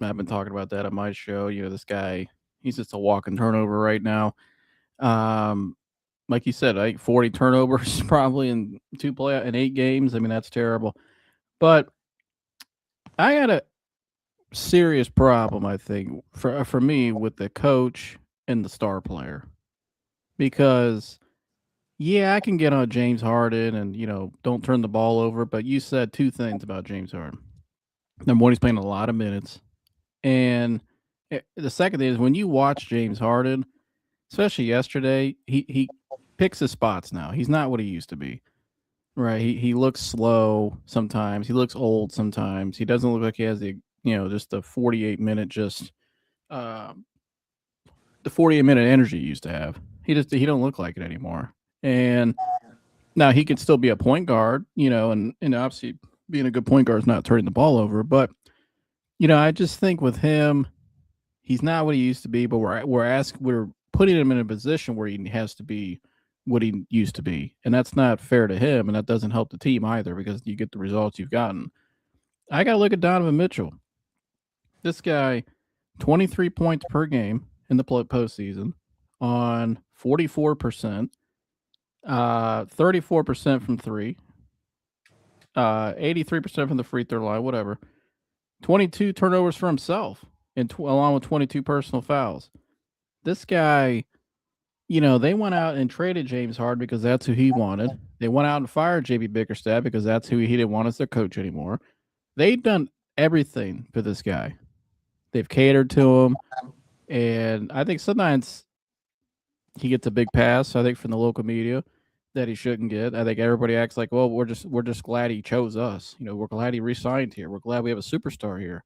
I've been talking about that on my show. This guy, he's just a walking turnover right now. Um, like you said, I think 40 turnovers probably in 8 games. I mean, that's terrible. But I got a serious problem, I think, for me with the coach and the star player, because yeah, I can get on James Harden and don't turn the ball over. But you said two things about James Harden. Number one, he's playing a lot of minutes, and the second thing is when you watch James Harden, especially yesterday, he picks his spots now. He's not what he used to be. Right. He looks slow sometimes. He looks old sometimes. He doesn't look like he has just the 48-minute the 48-minute energy he used to have. He don't look like it anymore. And now he could still be a point guard, and obviously being a good point guard is not turning the ball over. But I just think with him, he's not what he used to be. But we're putting him in a position where he has to be what he used to be, and that's not fair to him, and that doesn't help the team either because you get the results you've gotten. I got to look at Donovan Mitchell. This guy, 23 points per game in the postseason on 44%, 34% from three, 83% from the free throw line, whatever. 22 turnovers for himself, and along with 22 personal fouls. This guy, they went out and traded James Harden because that's who he wanted. They went out and fired JB Bickerstaff because that's who he didn't want as their coach anymore. They've done everything for this guy. They've catered to him, and I think sometimes he gets a big pass, I think, from the local media that he shouldn't get. I think everybody acts like, well, we're just glad he chose us. We're glad he re-signed here. We're glad we have a superstar here.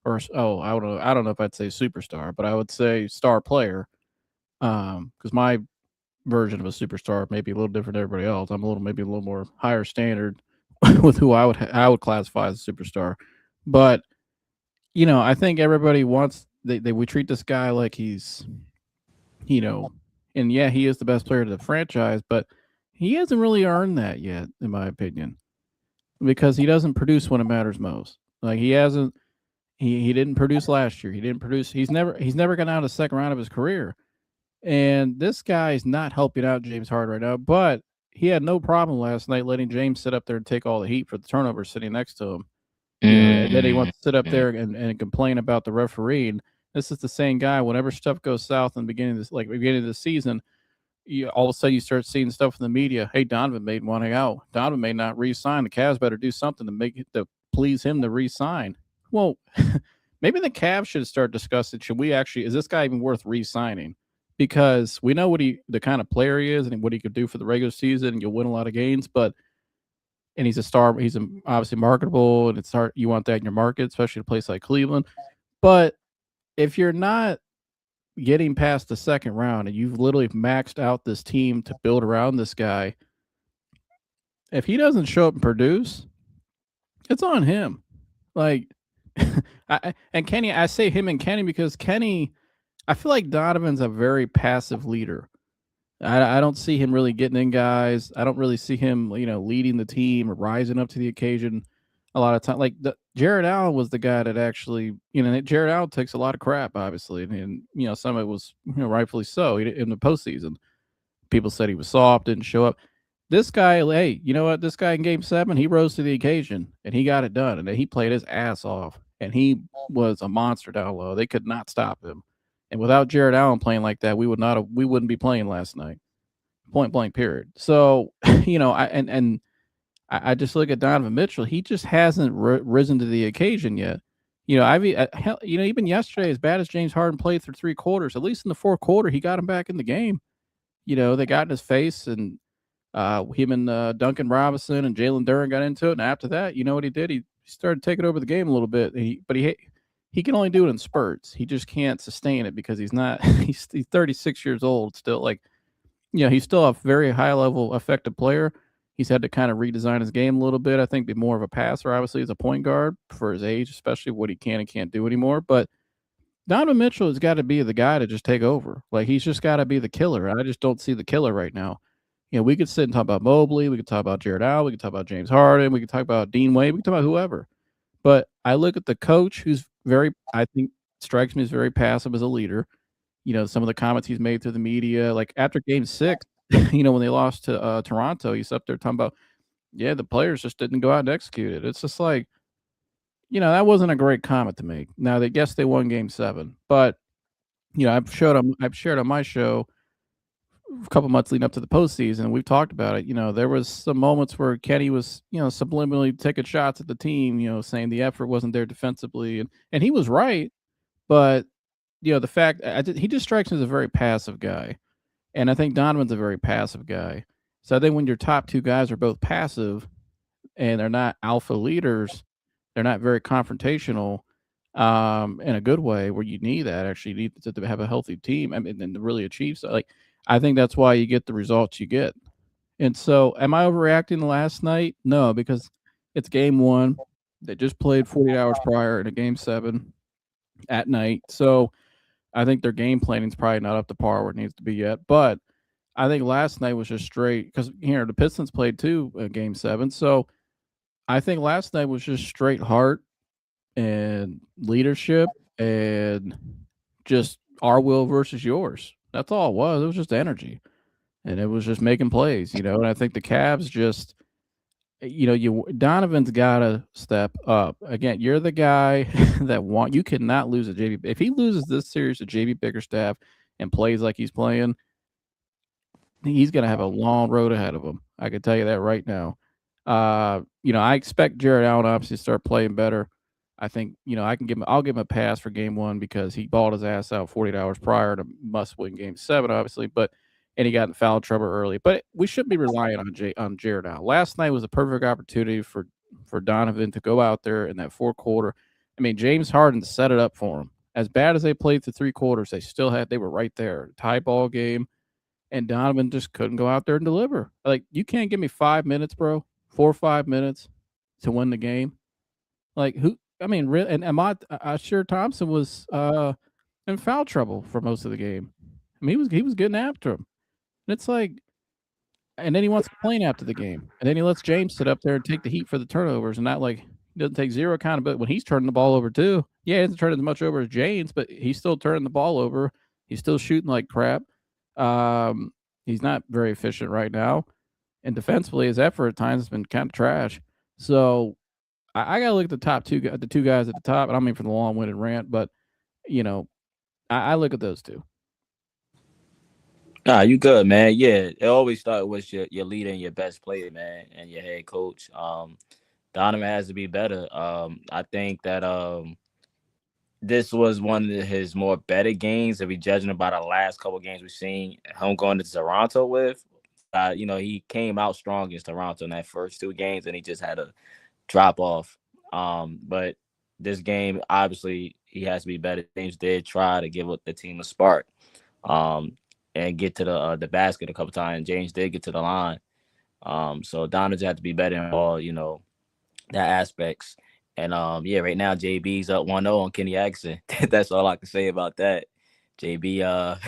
Or I don't know if I'd say superstar, but I would say star player. Because my version of a superstar may be a little different than everybody else. I'm maybe a little more higher standard with who I would classify as a superstar. But I think everybody wants we treat this guy like he's and yeah, he is the best player to the franchise, but he hasn't really earned that yet, in my opinion, because he doesn't produce when it matters most. Like he hasn't. He didn't produce last year. He didn't produce. He's never gotten out of the second round of his career. And this guy's not helping out James Harden right now, but he had no problem last night letting James sit up there and take all the heat for the turnover sitting next to him. And then he wants to sit up there and complain about the referee. And this is the same guy. Whenever stuff goes south in the beginning of the season, all of a sudden you start seeing stuff in the media. Hey, Donovan may want to out. Donovan may not re-sign. The Cavs better do something to please him to re-sign. Well, maybe the Cavs should start discussing, is this guy even worth re-signing? Because we know the kind of player he is and what he could do for the regular season, and you'll win a lot of games. And he's a star. He's obviously marketable, and it's hard. You want that in your market, especially a place like Cleveland. But if you're not getting past the second round and you've literally maxed out this team to build around this guy, if he doesn't show up and produce, it's on him. Like, and Kenny, I say him and Kenny because Kenny, I feel like Donovan's a very passive leader. I don't see him really getting in guys. I don't really see him, leading the team or rising up to the occasion a lot of time. Like Jarrett Allen was the guy that actually, Jarrett Allen takes a lot of crap, obviously. And some of it was, rightfully so in the postseason. People said he was soft, didn't show up. This guy, hey, you know what? This guy in Game 7, he rose to the occasion and he got it done. And he played his ass off. And he was a monster down low. They could not stop him. And without Jarrett Allen playing like that, we wouldn't be playing last night. Point blank, period. So, I just look at Donovan Mitchell. He just hasn't risen to the occasion yet. Even yesterday, as bad as James Harden played through 3 quarters, at least in the fourth quarter, he got him back in the game. They got in his face, and him and Duncan Robinson and Jalen Duren got into it. And after that, you know what he did? He started taking over the game a little bit. But he can only do it in spurts. He just can't sustain it because he's 36 years old still. He's still a very high level effective player. He's had to kind of redesign his game a little bit. I think be more of a passer, obviously, as a point guard for his age, especially what he can and can't do anymore. But Donovan Mitchell has got to be the guy to just take over. He's just got to be the killer. I just don't see the killer right now. We could sit and talk about Mobley, we could talk about Jarrett Allen, we could talk about James Harden, we could talk about Dean Wade, we could talk about whoever. But I look at the coach, who's I think strikes me as very passive as a leader. Some of the comments he's made through the media, like after Game 6, when they lost to Toronto, he's up there talking about, the players just didn't go out and execute it. It's just like, that wasn't a great comment to make. Now, yes, they won Game 7, but I've shared on my show a couple months leading up to the postseason, and we've talked about it. There was some moments where Kenny was, subliminally taking shots at the team, saying the effort wasn't there defensively, and he was right. But the fact he just strikes me as a very passive guy, and I think Donovan's a very passive guy. So I think when your top two guys are both passive and they're not alpha leaders, they're not very confrontational in a good way where you need that. Actually, you need to have a healthy team, and to really achieve so. Like, I think that's why you get the results you get. And so, am I overreacting last night? No, because it's Game 1. They just played 48 hours prior in a Game 7 at night. So I think their game planning is probably not up to par where it needs to be yet. But I think last night was just straight, because the Pistons played too Game 7. So I think last night was just straight heart and leadership and just our will versus yours. That's all it was. It was just energy, and it was just making plays, And I think the Cavs just, Donovan's got to step up. Again, you're the guy that you cannot lose a JB. If he loses this series to JB Bickerstaff and plays like he's playing, he's going to have a long road ahead of him. I can tell you that right now. I expect Jarrett Allen obviously to start playing better. I think, I'll give him a pass for Game 1 because he balled his ass out 48 hours prior to must-win Game 7, obviously, and he got in foul trouble early. But we shouldn't be relying on Jarrett Allen. Last night was a perfect opportunity for Donovan to go out there in that fourth quarter. I mean, James Harden set it up for him. As bad as they played through 3 quarters, they were right there. Tie ball game, and Donovan just couldn't go out there and deliver. Like, you can't give me 5 minutes, bro, 4 or 5 minutes to win the game. Like, who? I mean, really, and Ahmad Thompson was in foul trouble for most of the game. I mean, he was getting after him. And it's like, and then he wants to complain after the game, and then he lets James sit up there and take the heat for the turnovers, and not like he doesn't take zero accountability when he's turning the ball over too. Yeah, he doesn't turn as much over as James, but he's still turning the ball over. He's still shooting like crap. He's not very efficient right now, and defensively, his effort at times has been kind of trash. So I gotta look at the two guys at the top. And I mean, for the long-winded rant, but I look at those two. Nah, you good, man. Yeah, it always starts with your leader and your best player, man, and your head coach. Donovan has to be better. I think that this was one of his more better games. If we judging by the last couple of games we've seen him going to Toronto with, he came out strong against Toronto in that first 2 games, and he just had a drop off. But this game, obviously, he has to be better. James did try to give the team a spark, and get to the basket a couple times. James did get to the line. So Donovan had to be better in all, that aspects. And right now JB's up 1-0 on Kenny Atkinson. That's all I can say about that. JB up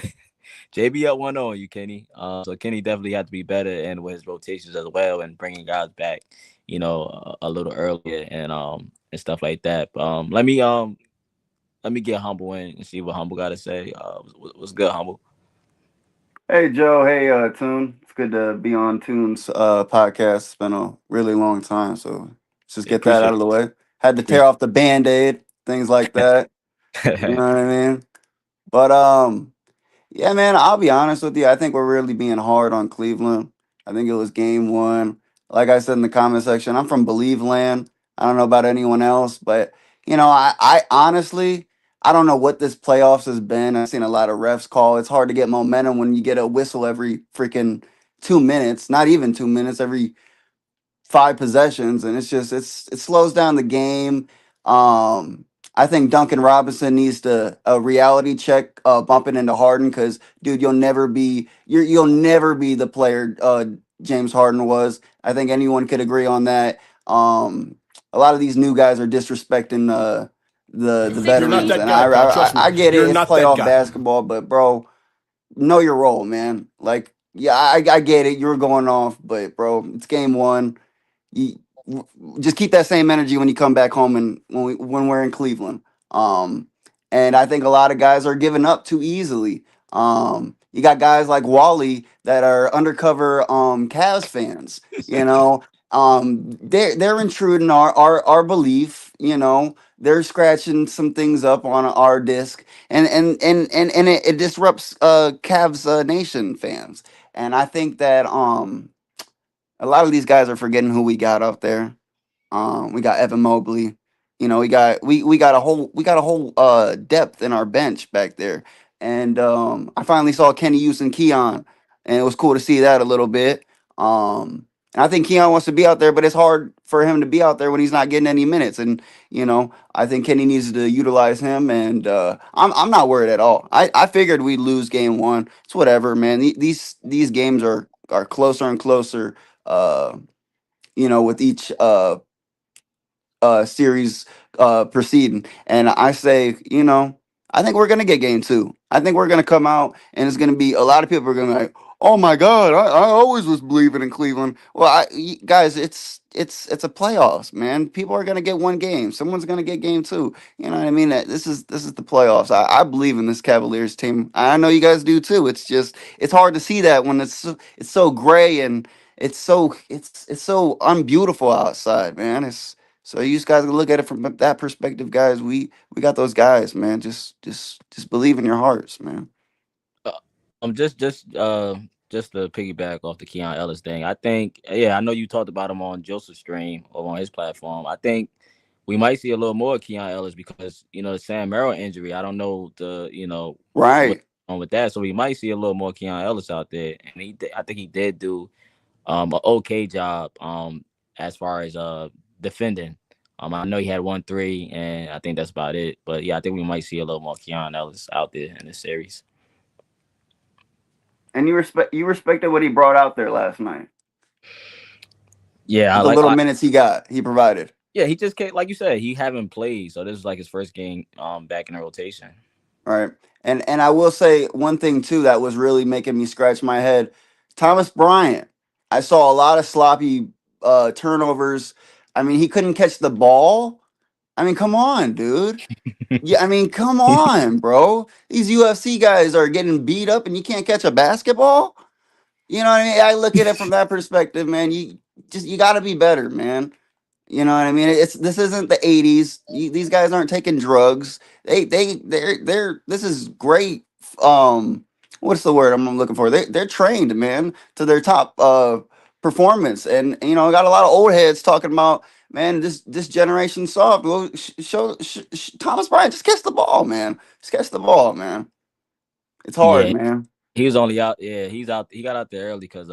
1-0 on you, Kenny. So Kenny definitely had to be better and with his rotations as well, and bringing guys back, a little earlier and stuff like that. But let me get Humble in and see what Humble got to say. What's good, Humble? Hey, Joe. Hey, Tune. It's good to be on Tune's podcast. It's been a really long time, so let's just get that out of the way. Had to tear off the Band-Aid, things like that. You know what I mean? But, yeah, man, I'll be honest with you. I think we're really being hard on Cleveland. I think it was Game 1. Like I said in the comment section, I'm from Believe Land. I don't know about anyone else, but, I honestly, I don't know what this playoffs has been. I've seen a lot of refs call. It's hard to get momentum when you get a whistle every freaking 2 minutes, not even 2 minutes, every 5 possessions. And it's just, it slows down the game. I think Duncan Robinson needs to a reality check, bumping into Harden, because, dude, you'll never be the player James Harden was. I think anyone could agree on that. A lot of these new guys are disrespecting the veterans, and I get it. It's playoff basketball, but bro, know your role, man. Like, Yeah, I get it. You were going off, but bro, it's game one. You just keep that same energy when you come back home and when we're in Cleveland. Um, and I think a lot of guys are giving up too easily. You got guys like Wally that are undercover Cavs fans. They're intruding our belief. They're scratching some things up on our disc, and it disrupts Cavs Nation fans. And I think that a lot of these guys are forgetting who we got out there. We got Evan Mobley. We got a whole depth in our bench back there. And I finally saw Kenny Hughes and Keon, and it was cool to see that a little bit. And I think Keon wants to be out there, but it's hard for him to be out there when he's not getting any minutes. And I think Kenny needs to utilize him, and I'm not worried at all. I figured we'd lose game one. It's whatever, man. These games are closer and closer. With each series proceeding. And I say, I think we're gonna get game two. I think we're gonna come out and it's gonna be a lot of people are gonna be like, oh my god, I always was believing in Cleveland. Well, guys, it's a playoffs, man. People are gonna get one game. Someone's gonna get game two. You know what I mean? This is the playoffs. I believe in this Cavaliers team. I know you guys do too. It's hard to see that when it's so gray and it's so unbeautiful outside, man. So you just guys look at it from that perspective, guys. We got those guys, man. Just believe in your hearts, man. Just to piggyback off the Keon Ellis thing, I think, yeah, I know you talked about him on Joseph's stream or on his platform. I think we might see a little more Keon Ellis because the Sam Merrill injury. I don't know Right. what's on with that, so we might see a little more Keon Ellis out there. And I think he did do an okay job as far as defending. I know he had 1-3, and I think that's about it. But yeah, I think we might see a little more Keon Ellis out there in this series. And you respected what he brought out there last night. Yeah, the little minutes he provided. Yeah, he just came, like you said, he haven't played, so this is like his first game back in the rotation. Right. And I will say one thing too that was really making me scratch my head. Thomas Bryant. I saw a lot of sloppy turnovers. I mean, he couldn't catch the ball. I mean, come on, dude. Yeah, I mean, come on, bro. These UFC guys are getting beat up and you can't catch a basketball. You know what I mean? I look at it from that perspective, man. You got to be better, man. You know what I mean? This isn't the 80s. These guys aren't taking drugs. They're this is great. What's the word I'm looking for? They're trained, man, to their top performance. And I got a lot of old heads talking about, man, this generation soft. Well, Thomas Bryant, just catch the ball, man. Just catch the ball, man. It's hard, man. He was only out. Yeah, he's out. He got out there early because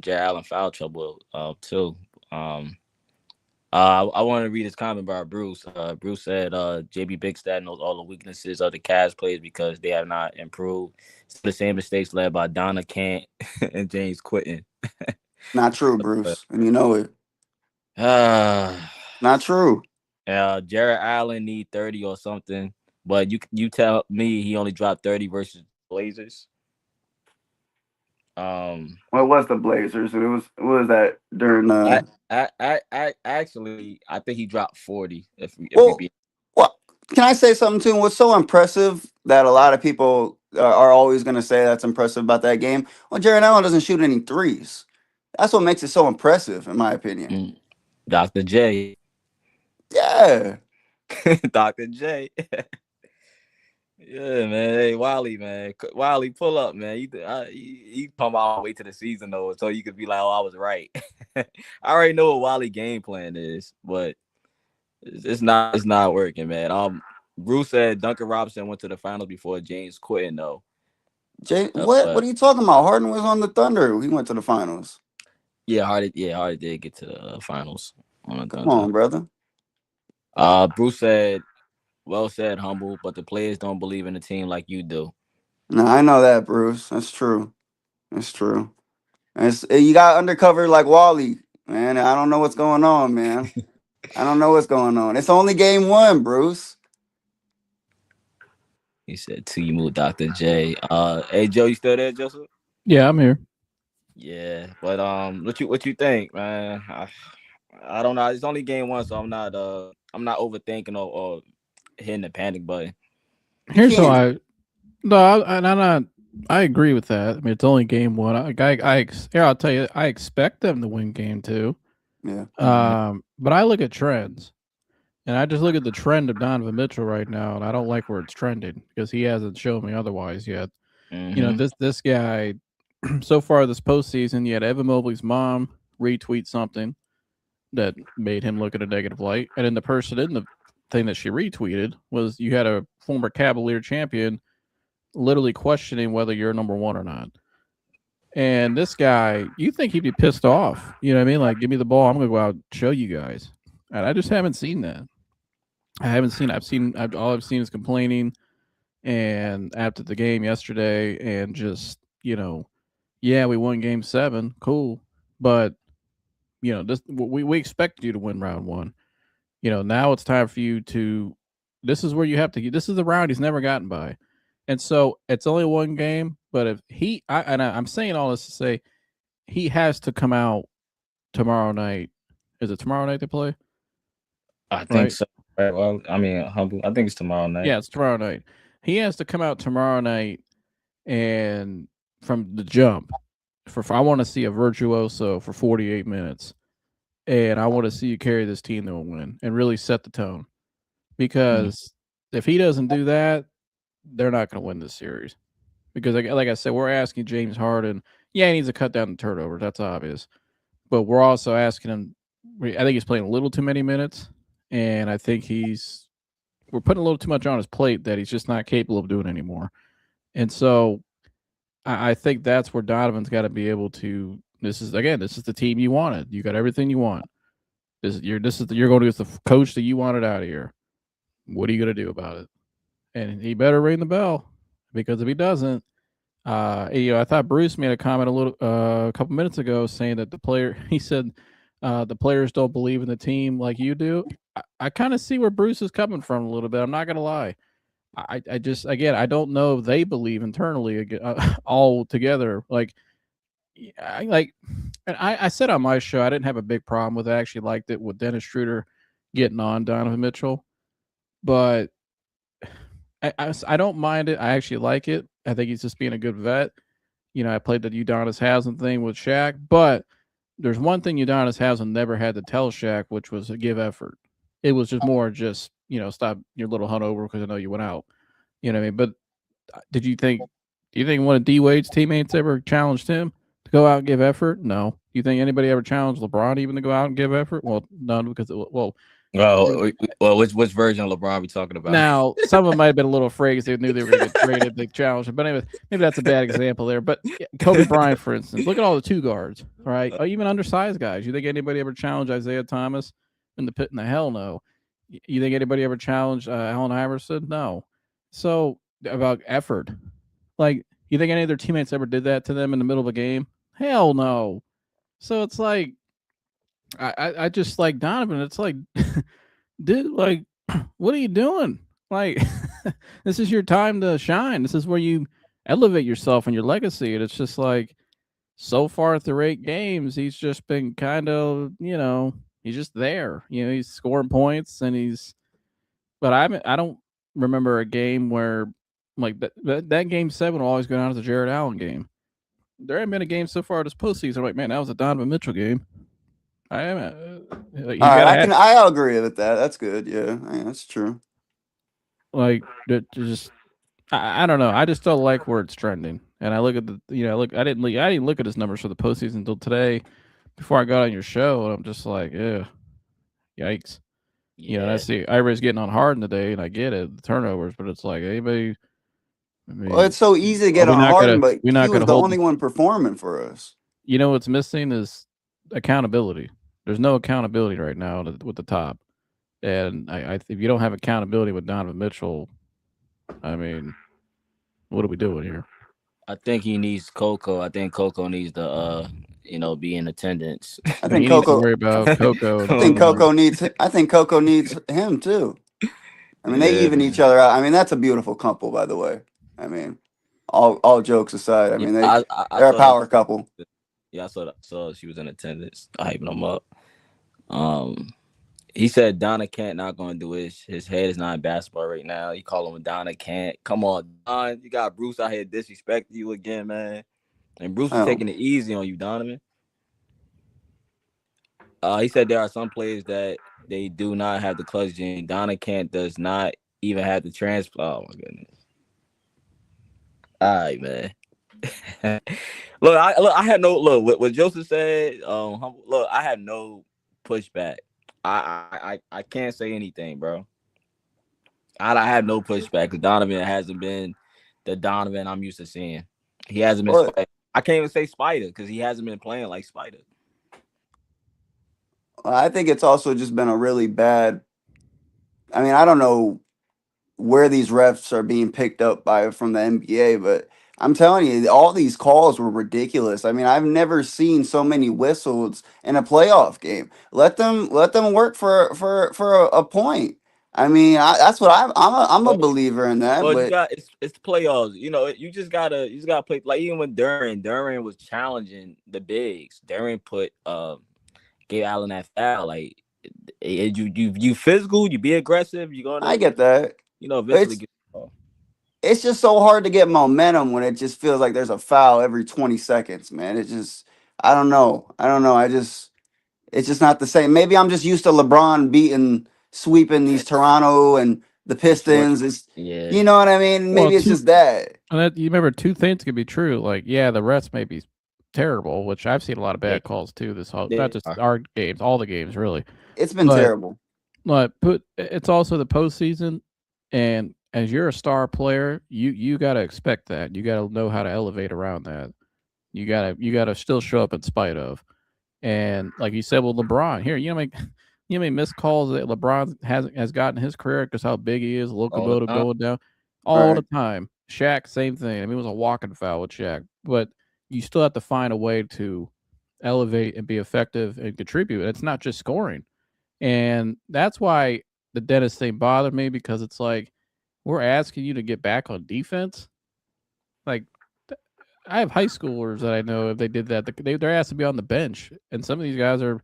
Jarrett Allen foul trouble too. I want to read his comment by Bruce. Bruce said, JB Bigstad knows all the weaknesses of the Cavs players because they have not improved. It's the same mistakes led by Donna Kant and James Quitten. Not true, Bruce. And you know it. Not true. Jarrett Allen need 30 or something. But you tell me he only dropped 30 versus Blazers. Well, it was the Blazers. What was that during the? Actually, I think he dropped 40. Well, can I say something too? What's so impressive that a lot of people are always going to say that's impressive about that game? Well, Jarrett Allen doesn't shoot any threes. That's what makes it so impressive, in my opinion. Dr. J. Yeah. Dr. J. Yeah, man. Hey, Wally, man. Wally, pull up, man. You come all the way to the season, though, so you could be like, oh, I was right. I already know what Wally game plan is, but it's not working, man. Bruce said Duncan Robinson went to the finals before James Quitten, though. What are you talking about? Harden was on the Thunder. He went to the finals. Yeah, Harden did get to the finals on the Thunder. Come on, brother. Bruce said, well said, humble, but the players don't believe in the team like you do. No, I know that, Bruce. That's true. That's true. You got undercover like Wally, man. I don't know what's going on, man. I don't know what's going on. It's only game one, Bruce. He said, "To you, move, Dr. J." Hey, Joe, you still there, Joseph? Yeah, I'm here. Yeah, but what you think, man? I don't know. It's only game one, so I'm not overthinking or hitting the panic button. Here's how I'm not. I agree with that. I mean, it's only game one. I'll tell you, I expect them to win game two. Yeah. But I look at trends, and I just look at the trend of Donovan Mitchell right now, and I don't like where it's trending because he hasn't shown me otherwise yet. You know, this guy so far this postseason, you had Evan Mobley's mom retweet something that made him look at a negative light, and then the person in the thing that she retweeted was you had a former Cavalier champion literally questioning whether you're number one or not. And this guy, you think he'd be pissed off? You know what I mean? Like, give me the ball. I'm gonna go out and show you guys. And I just haven't seen that. All I've seen is complaining, and after the game yesterday, and just yeah, we won game 7, cool, but this we expect you to win round 1. Now it's time for you to. This is where you have to. This is the round he's never gotten by. And so it's only one game, but if I'm saying all this to say he has to come out tomorrow night. Is it tomorrow night they play? I think so. Right. Well, I mean, I think it's tomorrow night. Yeah, it's tomorrow night. He has to come out tomorrow night, and from the jump, I want to see a virtuoso for 48 minutes, and I want to see you carry this team to a win and really set the tone. Because if he doesn't do that, they're not going to win this series. Because like I said, we're asking James Harden. Yeah, he needs to cut down the turnovers. That's obvious. But we're also asking him. I think he's playing a little too many minutes, and I think we're putting a little too much on his plate that he's just not capable of doing anymore. And so I think that's where Donovan's got to be able to. This is the team you wanted. You got everything you want. You're going to get the coach that you wanted out of here. What are you going to do about it? And he better ring the bell, because if he doesn't, I thought Bruce made a comment a couple minutes ago saying that he said the players don't believe in the team like you do. I kind of see where Bruce is coming from a little bit. I'm not going to lie. I just, again, I don't know if they believe internally all together. I said on my show, I didn't have a big problem with it. I actually liked it with Dennis Schroeder getting on Donovan Mitchell, but I don't mind it. I actually like it. I think he's just being a good vet. I played the Udonis Haslem thing with Shaq, but there's one thing Udonis Haslem never had to tell Shaq, which was to give effort. It was just more stop your little hunt over because I know you went out. You know what I mean? But do you think one of D Wade's teammates ever challenged him to go out and give effort? No. Do you think anybody ever challenged LeBron even to go out and give effort? Well, none, because which version of LeBron are we talking about? Now, some of them might have been a little afraid because they knew they were going to get traded, big challenge. But anyway, maybe that's a bad example there. But Kobe Bryant, for instance, look at all the 2 guards, right? Even undersized guys. You think anybody ever challenged Isaiah Thomas in the pit? In the hell no. You think anybody ever challenged Allen Iverson? No. So about effort, you think any of their teammates ever did that to them in the middle of a game? Hell no. So it's like I just like Donovan. It's like, dude, what are you doing? This is your time to shine. This is where you elevate yourself and your legacy. And it's just so far through 8 games, he's just been kind of, he's just there. He's scoring points but I don't remember a game where that game 7 will always go down as a Jarrett Allen game. There hasn't been a game so far this postseason. I'm like, man, that was a Donovan Mitchell game. I agree with that. That's good. Yeah, that's true. I don't know. I just don't like where it's trending. And I look at I didn't look at his numbers for the postseason until today, before I got on your show, and I'm just like, yeah, yikes. I see Ivory's getting on Harden today, and I get it, the turnovers, but it's like anybody. Well, it's so easy to get on Harden, but he was the only one performing for us. What's missing is accountability. There's no accountability right now with the top, and if you don't have accountability with Donovan Mitchell, I mean, what are we doing here? I think he needs Coco. I think Coco needs to be in attendance. I think Coco. Worry about Coco. I think Coco needs him too. I mean, they even each other out. I mean, that's a beautiful couple, by the way. I mean, All jokes aside, I mean I they're a saw power that. couple. Yeah, I saw she was in attendance, hyping them up. He said Donna Kent not going to do it. His head is not in basketball right now. You call him Donna Kent. Come on, Don. You got Bruce out here disrespecting you again, man. And Bruce is taking it easy on you, Donovan. He said there are some players that they do not have the clutch gene. Donna Kent does not even have the transplant. Oh my goodness. All right, man. I had no what Joseph said. Look, I have no pushback. I can't say anything, bro. I have no pushback because Donovan hasn't been the Donovan I'm used to seeing. He hasn't been. I can't even say Spider because he hasn't been playing like Spider. I think it's also just been a really bad. I mean, I don't know where these refs are being picked up by from the NBA, but I'm telling you, all these calls were ridiculous. I mean, I've never seen so many whistles in a playoff game. Let them work for a point. I mean, that's what I'm a believer in that. Well, But it's the playoffs. You know, you just gotta play. Like even when Duran was challenging the bigs, Duran put gave Allen that foul. Like you physical, you be aggressive. You're gonna. I get that. You know, eventually get the ball. It's just so hard to get momentum when it just feels like there's a foul every 20 seconds, man. It just, I don't know. It's just not the same. Maybe I'm just used to LeBron sweeping these Toronto and the Pistons. You know what I mean? Maybe it's just that. And you remember two things could be true. Like, yeah, the refs may be terrible, which I've seen a lot of bad calls too. Not just our games, all the games really. It's been terrible. But it's also the postseason, and as you're a star player, you got to expect that. You got to know how to elevate around that. You got to still show up in spite of. And like you said, well, LeBron here, you know how many missed calls that LeBron has gotten in his career because how big he is, locomotive going down all the time. Shaq, same thing. I mean, it was a walking foul with Shaq, but you still have to find a way to elevate and be effective and contribute. And it's not just scoring. And that's why the Dennis thing bothered me, because it's like, we're asking you to get back on defense. Like, I have high schoolers that I know, if they did that, they're asked to be on the bench. And some of these guys are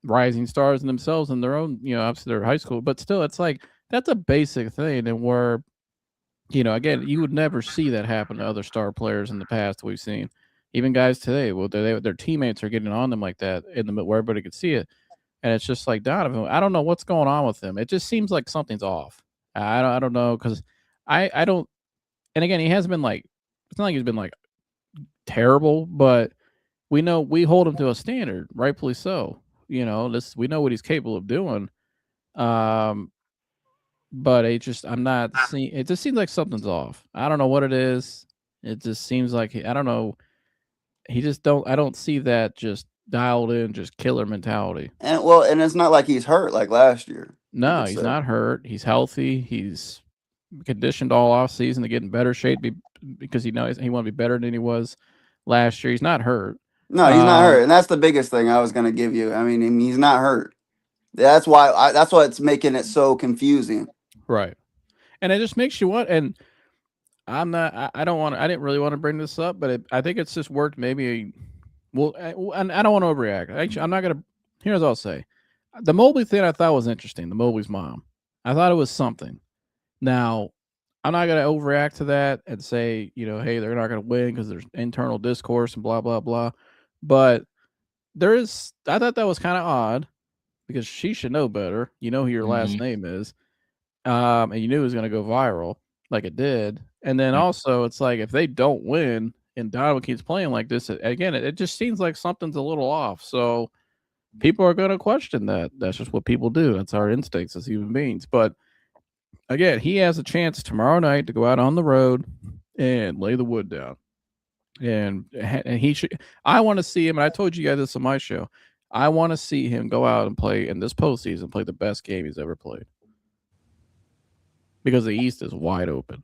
rising stars in themselves in their own, obviously they're high school, but still, it's like, that's a basic thing. And where, again, you would never see that happen to other star players in the past we've seen. Even guys today, well, their teammates are getting on them like that where everybody could see it. And it's just like, Donovan, I don't know what's going on with him. It just seems like something's off. I don't know, because I don't, and again, he hasn't been like, it's not like he's been like terrible, but we know we hold him to a standard, rightfully so. We know what he's capable of doing. But it just seems like something's off. I don't know what it is. It just seems like I don't know. I don't see that just dialed in, just killer mentality. And it's not like he's hurt like last year. No, he's not hurt. He's healthy. He's conditioned all off season to get in better shape because he knows he want to be better than he was last year. He's not hurt. No, he's not hurt, and that's the biggest thing I was going to give you. I mean, he's not hurt. That's why it's making it so confusing. Right, and it just makes you want. And I didn't really want to bring this up, but I think it's just worked. Maybe, and I don't want to overreact. Actually, I'm not gonna. Here's what I'll say. The Mobley thing I thought was interesting. The Mobley's mom. I thought it was something. Now, I'm not going to overreact to that and say, hey, they're not going to win because there's internal discourse and blah, blah, blah. But I thought that was kind of odd because she should know better. You know who your last name is. And you knew it was going to go viral like it did. And then also it's like, if they don't win and Donovan keeps playing like this, again, it just seems like something's a little off. So people are going to question that. That's just what people do. That's our instincts as human beings. But again, he has a chance tomorrow night to go out on the road and lay the wood down. And he should. I want to see him. And I told you guys this on my show. I want to see him go out and play in this postseason, play the best game he's ever played. Because the East is wide open.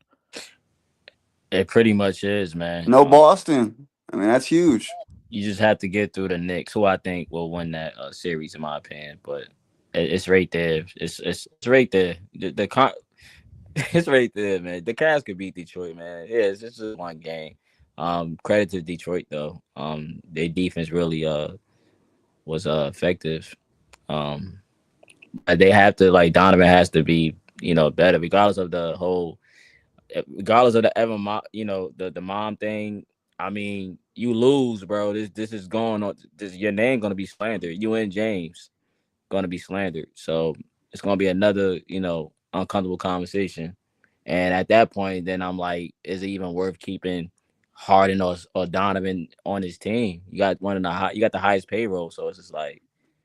It pretty much is, man. No Boston. I mean, that's huge. You just have to get through the Knicks, who I think will win that series, in my opinion. But it's right there. It's right there. It's right there, man. The Cavs could beat Detroit, man. Yeah, it's just one game. Credit to Detroit though. Their defense really was effective. They have to Donovan has to be better, regardless of the the mom thing. I mean, you lose, bro. This is going on. Your name gonna be slandered. You and James gonna be slandered. So it's gonna be another uncomfortable conversation. And at that point, then I'm like, is it even worth keeping Harden or Donovan on his team? You got you got the highest payroll, so it's just like,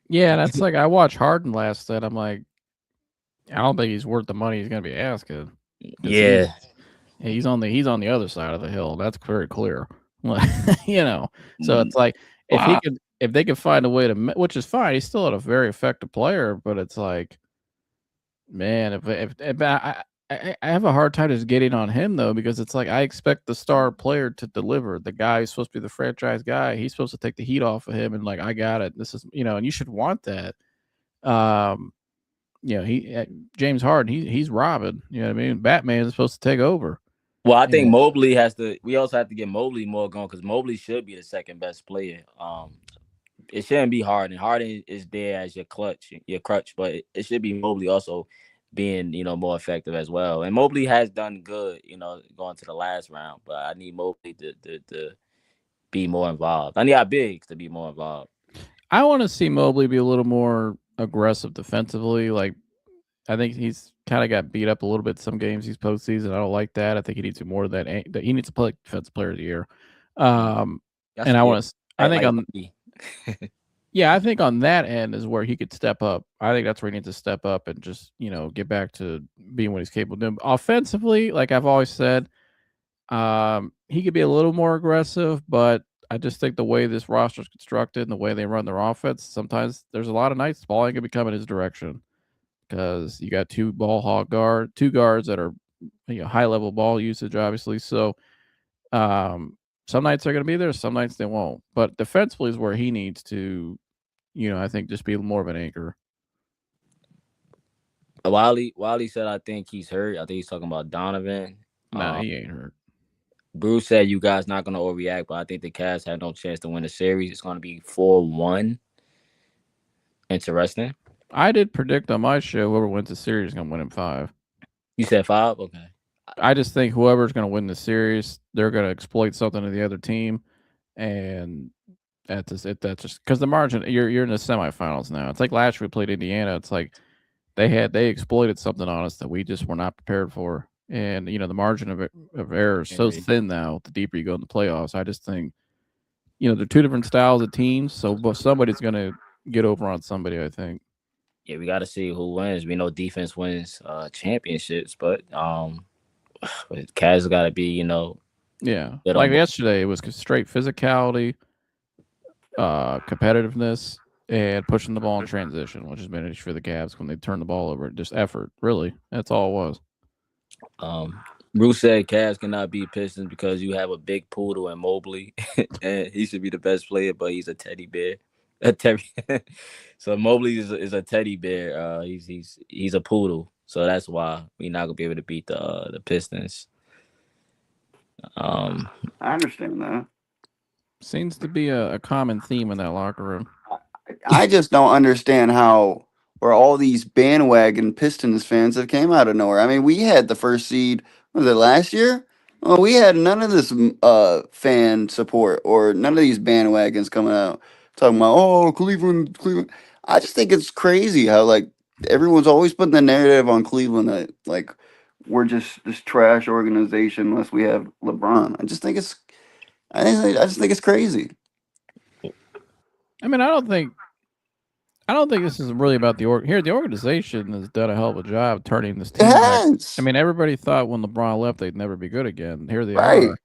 yeah, that's like I watched Harden last night. I'm like, I don't think he's worth the money he's going to be asking. Yeah, he's on the other side of the hill. That's very clear. So it's like if they could find a way to, which is fine. He's still a very effective player, but it's like, man, if I have a hard time just getting on him though, because it's like I expect the star player to deliver. The guy who's supposed to be the franchise guy, he's supposed to take the heat off of him, and like, I got it. This is and you should want that. James Harden, he's Robin. You know what I mean? Batman is supposed to take over. Well, I think Mobley has to. We also have to get Mobley more going because Mobley should be the second best player. It shouldn't be Harden. Harden is there as your crutch, but it should be Mobley also being more effective as well. And Mobley has done good, going to the last round. But I need Mobley to be more involved. I need our bigs to be more involved. I want to see Mobley be a little more aggressive defensively. Like, I think he's kind of got beat up a little bit some games these postseason. I don't like that. I think he needs to more of that. He needs to play defensive player of the year. And I want to. I think on that end is where he could step up. I think that's where he needs to step up and just get back to being what he's capable of doing. Offensively, like I've always said, he could be a little more aggressive, but I just think the way this roster is constructed and the way they run their offense, sometimes there's a lot of nights the ball ain't gonna be coming his direction because you got two guards that are high level ball usage, obviously. So some nights they're gonna be there, some nights they won't. But defensively is where he needs to, I think just be more of an anchor. Wiley said I think he's hurt. I think he's talking about Donovan. No, he ain't hurt. Bruce said you guys not going to overreact, but I think the Cavs have no chance to win the series. It's going to be 4-1. Interesting. I did predict on my show whoever wins the series is going to win in 5. You said 5? Okay. I just think whoever's going to win the series, they're going to exploit something of the other team, and that's just because the margin. You're in the semifinals now. It's like last year we played Indiana. It's like they exploited something on us that we just were not prepared for. And, the margin of error is so thin now, the deeper you go in the playoffs. I just think, they're two different styles of teams. So somebody's going to get over on somebody, I think. Yeah, we got to see who wins. We know defense wins championships, but Cavs got to be, Yeah. Like yesterday, it was straight physicality, competitiveness, and pushing the ball in transition, which has been an issue for the Cavs when they turn the ball over. Just effort, really. That's all it was. Bruce said Cavs cannot beat Pistons because you have a big poodle in Mobley, and he should be the best player, but he's a teddy bear. So Mobley is a teddy bear. He's a poodle, so that's why we're not gonna be able to beat the Pistons. I understand that. Seems to be a common theme in that locker room. I just don't understand how. Where all these bandwagon Pistons fans have came out of nowhere. I mean, we had the first seed, was it last year? Well, we had none of this fan support or none of these bandwagons coming out talking about, Cleveland. I just think it's crazy how, everyone's always putting the narrative on Cleveland that, we're just this trash organization unless we have LeBron. I just think it's crazy. I mean, I don't think this is really about the the organization has done a hell of a job turning this team back. I mean, everybody thought when LeBron left they'd never be good again. Here they are.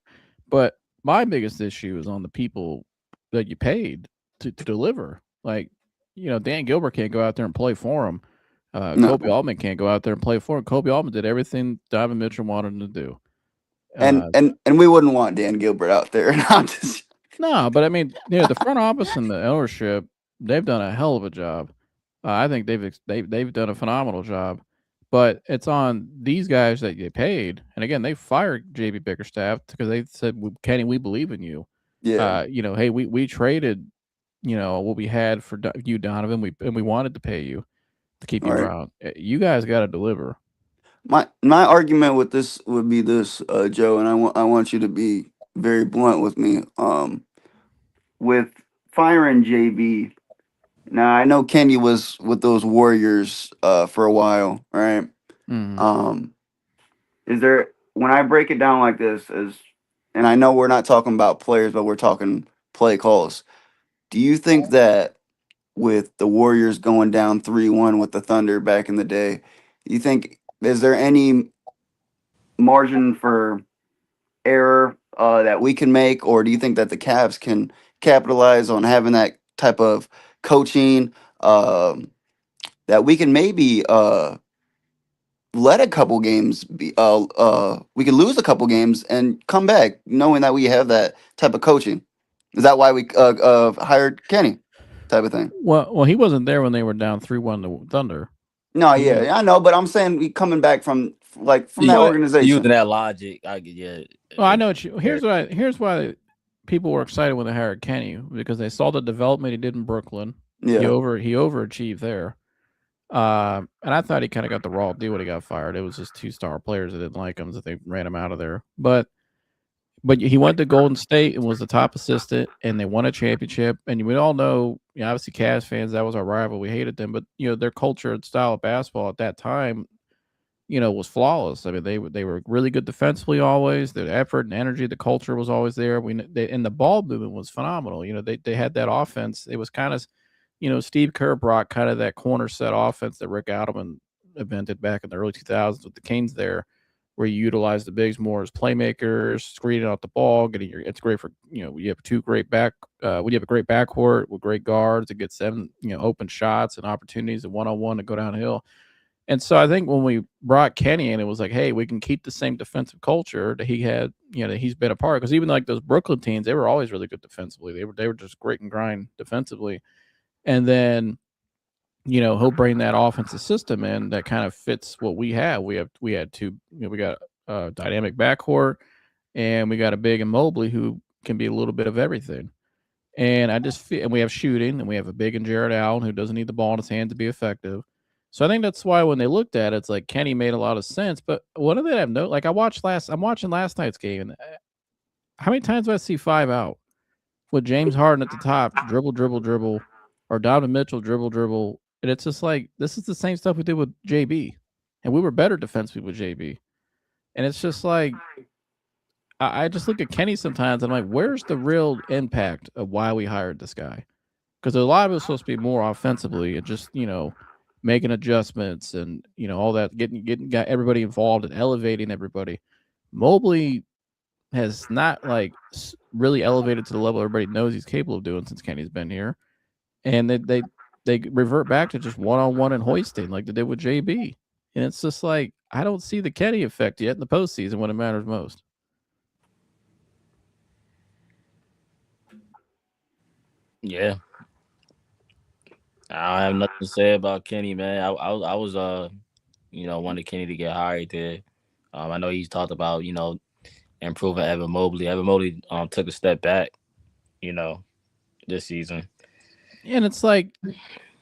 But my biggest issue is on the people that you paid to deliver. Like, Dan Gilbert can't go out there and play for him. Kobe Altman can't go out there and play for him. Kobe Altman did everything Donovan Mitchell wanted him to do. And we wouldn't want Dan Gilbert out there. No, but I mean, the front office and the ownership, they've done a hell of a job. I think they've done a phenomenal job. But it's on these guys that get paid. And again, they fired JB Bickerstaff because they said, Kenny, we believe in you. Yeah. Hey, we traded, what we had for you, Donovan. We wanted to pay you to keep you around. You guys got to deliver. My argument with this would be this, Joe, and I want you to be very blunt with me. With firing JB. Now I know Kenny was with those Warriors for a while, right? Is there, when I break it down like this, and I know we're not talking about players, but we're talking play calls. Do you think that with the Warriors going down 3-1 with the Thunder back in the day, is there any margin for error that we can make, or do you think that the Cavs can capitalize on having that type of coaching that we can maybe let a couple games be we can lose a couple games and come back knowing that we have that type of coaching? Is that why we hired Kenny, type of thing? Well, he wasn't there when they were down 3-1 to Thunder. No, yeah, I know, but I'm saying we coming back from that organization. Using that logic, yeah. Well, I know here's why people were excited when they hired Kenny, because they saw the development he did in Brooklyn. Yeah. He overachieved there. And I thought he kind of got the raw deal when he got fired. It was just 2-star players that didn't like him, so they ran him out of there. But he went to Golden State and was the top assistant, and they won a championship. And we all know, obviously, Cavs fans, that was our rival. We hated them, but their culture and style of basketball at that time, was flawless. I mean, they were really good defensively always. The effort and energy, the culture was always there. And the ball movement was phenomenal. They had that offense. It was kind of, Steve Kerr brought kind of that corner set offense that Rick Adelman invented back in the early 2000s with the Kings there, where you utilize the bigs more as playmakers, screening out the ball, it's great for, you have when you have a great backcourt with great guards, it gets 7, open shots and opportunities and one-on-one to go downhill. And so I think when we brought Kenny in, it was like, hey, we can keep the same defensive culture that he had, that he's been a part of. Because even like those Brooklyn teams, they were always really good defensively. They were just great and grind defensively. And then, he'll bring that offensive system in that kind of fits what we have. We had two, we got a dynamic backcourt, and we got a big and Mobley who can be a little bit of everything. And and we have shooting, and we have a big and Jarrett Allen who doesn't need the ball in his hand to be effective. So I think that's why when they looked at it, it's like Kenny made a lot of sense. But what did they have? Like I'm watching last night's game, and how many times do I see 5 out with James Harden at the top, dribble, or Donovan Mitchell, dribble, and it's just like this is the same stuff we did with JB, and we were better defensively with JB, and it's just like I just look at Kenny sometimes, and I'm like, where's the real impact of why we hired this guy? Because a lot of it was supposed to be more offensively and just making adjustments and all that, got everybody involved and elevating everybody. Mobley has not like really elevated to the level everybody knows he's capable of doing since Kenny's been here, and they revert back to just one-on-one and hoisting like they did with JB, and it's just like I don't see the Kenny effect yet in the postseason when it matters most. Yeah. I don't have nothing to say about Kenny, man. I was wanted Kenny to get hired there. I know he's talked about, improving Evan Mobley. Evan Mobley took a step back, this season. And it's like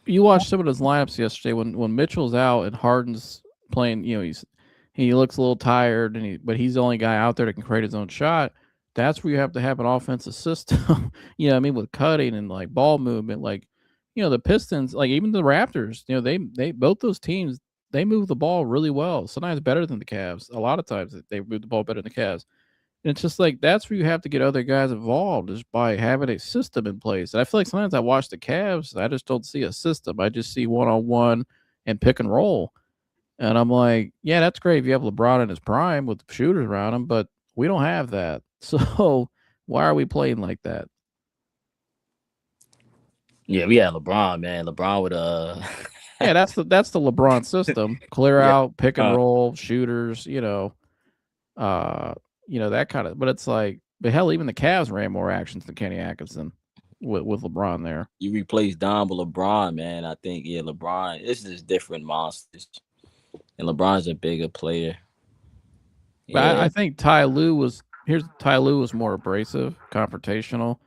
you watched some of those lineups yesterday when Mitchell's out and Harden's playing, he looks a little tired but he's the only guy out there that can create his own shot. That's where you have to have an offensive system, with cutting and like ball movement, like the Pistons, like even the Raptors, they both those teams, they move the ball really well. Sometimes better than the Cavs. A lot of times they move the ball better than the Cavs. And it's just like that's where you have to get other guys involved, is by having a system in place. And I feel like sometimes I watch the Cavs, I just don't see a system. I just see one-on-one and pick and roll. And I'm like, yeah, that's great if you have LeBron in his prime with the shooters around him, but we don't have that. So why are we playing like that? Yeah, we had LeBron, man. LeBron with yeah, that's the LeBron system. Clear out, pick and roll, shooters, that kind of. But it's like, but hell, even the Cavs ran more actions than Kenny Atkinson with LeBron there. You replace Don with LeBron, man. I think LeBron. It's just different monsters. and LeBron's a bigger player. But Yeah, I think Ty Lue was more abrasive, confrontational.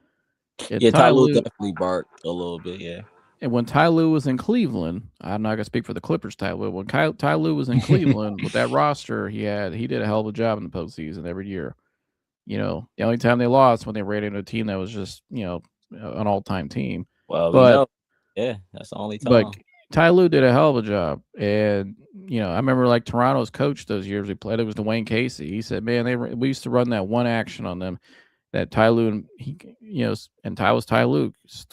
And yeah. Ty Ty Lue Lue, definitely barked a little bit. Yeah. and when Ty Lue was in Cleveland, I'm not gonna speak for the Clippers. Ty Lue, when Ty Lue was in Cleveland with that roster, he did a hell of a job in the postseason every year. The only time they lost when they ran into a team that was just an all-time team. Well, we But know. Yeah, that's the only but time. Ty Lue did a hell of a job, and I remember like Toronto's coach those years we played. It was Dwayne Casey. He said, "Man, we used to run that one action on them that Ty Lue and and Ty was Ty Lue.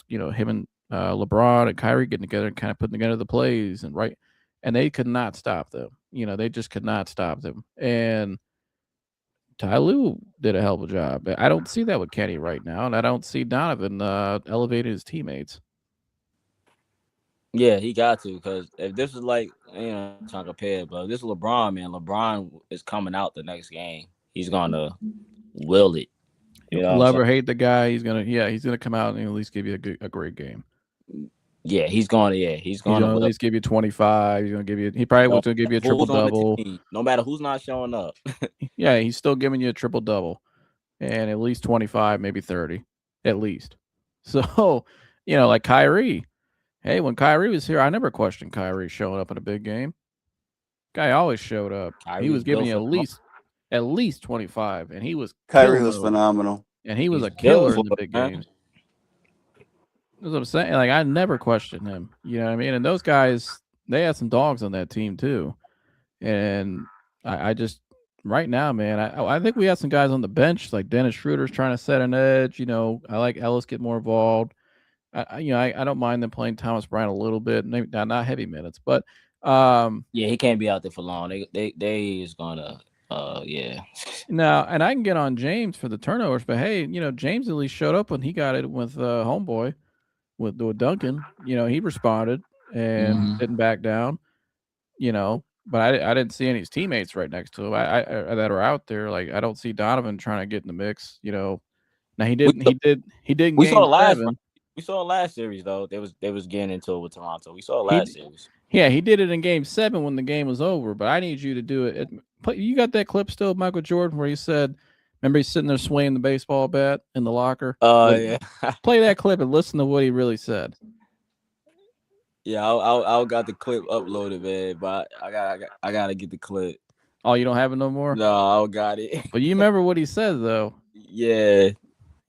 Him and LeBron and Kyrie getting together and kind of putting together the plays and they could not stop them. They just could not stop them. And Ty Lue did a hell of a job. I don't see that with Kenny right now, and I don't see Donovan elevating his teammates. Yeah, he got to, because if this is like, trying to compare, but if this is LeBron, man, LeBron is coming out the next game. He's gonna will it. You know what I'm Love or saying? hate the guy, he's gonna come out and at least give you a great game. Yeah, he's gonna He's gonna at will. least give you 25. He's gonna give you. He probably No was gonna give you a matter who's triple on the double. team, no matter who's not showing up. Yeah, he's still giving you a triple double, and at least 25, maybe 30, at least. So, like Kyrie. Hey, when Kyrie was here, I never questioned Kyrie showing up in a big game. Guy always showed up. He was giving you at least 25, and he was Kyrie was phenomenal. And he was He's a killer built in the for big it, man. games. That's what I'm saying. Like, I never questioned him. You know what I mean? And those guys, they had some dogs on that team too. And I just right now, man, I think we have some guys on the bench like Dennis Schroeder's trying to set an edge. I like Ellis get more involved. I don't mind them playing Thomas Bryant a little bit, maybe not heavy minutes, but Yeah, he can't be out there for long. They is gonna yeah. Now, and I can get on James for the turnovers, but hey, James at least showed up when he got it with homeboy with Duncan. He responded and didn't back down. But I didn't see any of his teammates right next to him. I that are out there. Like, I don't see Donovan trying to get in the mix. Now he didn't. He did in We saw game last 7. we saw last series though. They was getting into it with Toronto. We saw last series. Yeah, he did it in game 7 when the game was over. But I need you to do it. You got that clip still, Michael Jordan, where he said, "Remember he's sitting there swinging the baseball bat in the locker." Yeah. Play that clip and listen to what he really said. Yeah, I got the clip uploaded, man, but I gotta get the clip. Oh, you don't have it no more? No, I got it. But you remember what he said though? Yeah.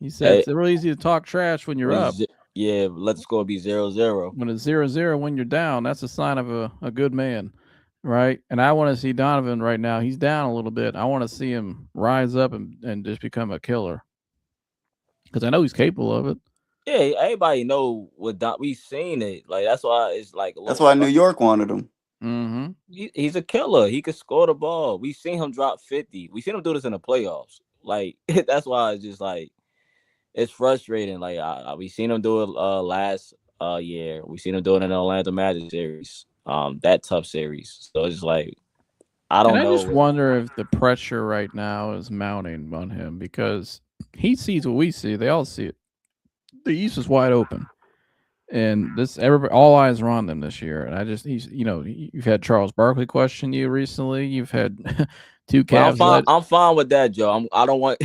He said it's real easy to talk trash when you're up. Yeah, let the score be 0-0. When it's 0-0, when you're down, that's a sign of a good man, right? And I want to see Donovan right now. He's down a little bit. I want to see him rise up and just become a killer, because I know he's capable of it. Yeah, everybody know what we've seen it. Like, that's why it's like That's why New York wanted him. Mm-hmm. He's a killer. He could score the ball. We've seen him drop 50. We've seen him do this in the playoffs. Like, that's why it's just like, it's frustrating. Like, we seen him do it last year. We seen him do it in the Orlando Magic series. That tough series. So it's like, I don't know. I just wonder if the pressure right now is mounting on him, because he sees what we see. They all see it. The East is wide open, and all eyes are on them this year. And you've had Charles Barkley question you recently. You've had two Cavs. I'm fine with that, Joe. I don't want.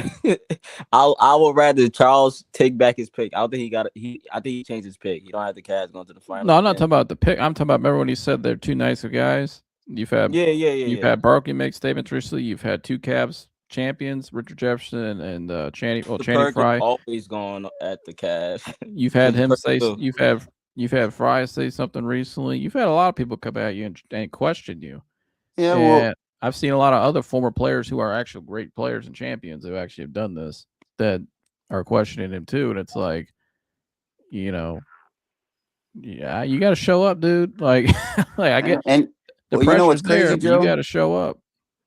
I would rather Charles take back his pick. I don't think I think he changed his pick. He don't have the Cavs going to the finals. No, I'm not talking about the pick. I'm talking about, remember when he said they're two nicer guys. You've had You've had Barkley make statements recently. You've had two Cavs champions, Richard Jefferson and Channing Frye. Always going at the Cavs. You've had him say. You've had Frye say something recently. You've had a lot of people come at you and question you. Yeah, well, I've seen a lot of other former players who are actual great players and champions who actually have done this that are questioning him too. And it's like, yeah, you got to show up, dude. Like I get. And the you know what's crazy, there, Joe? You got to show up.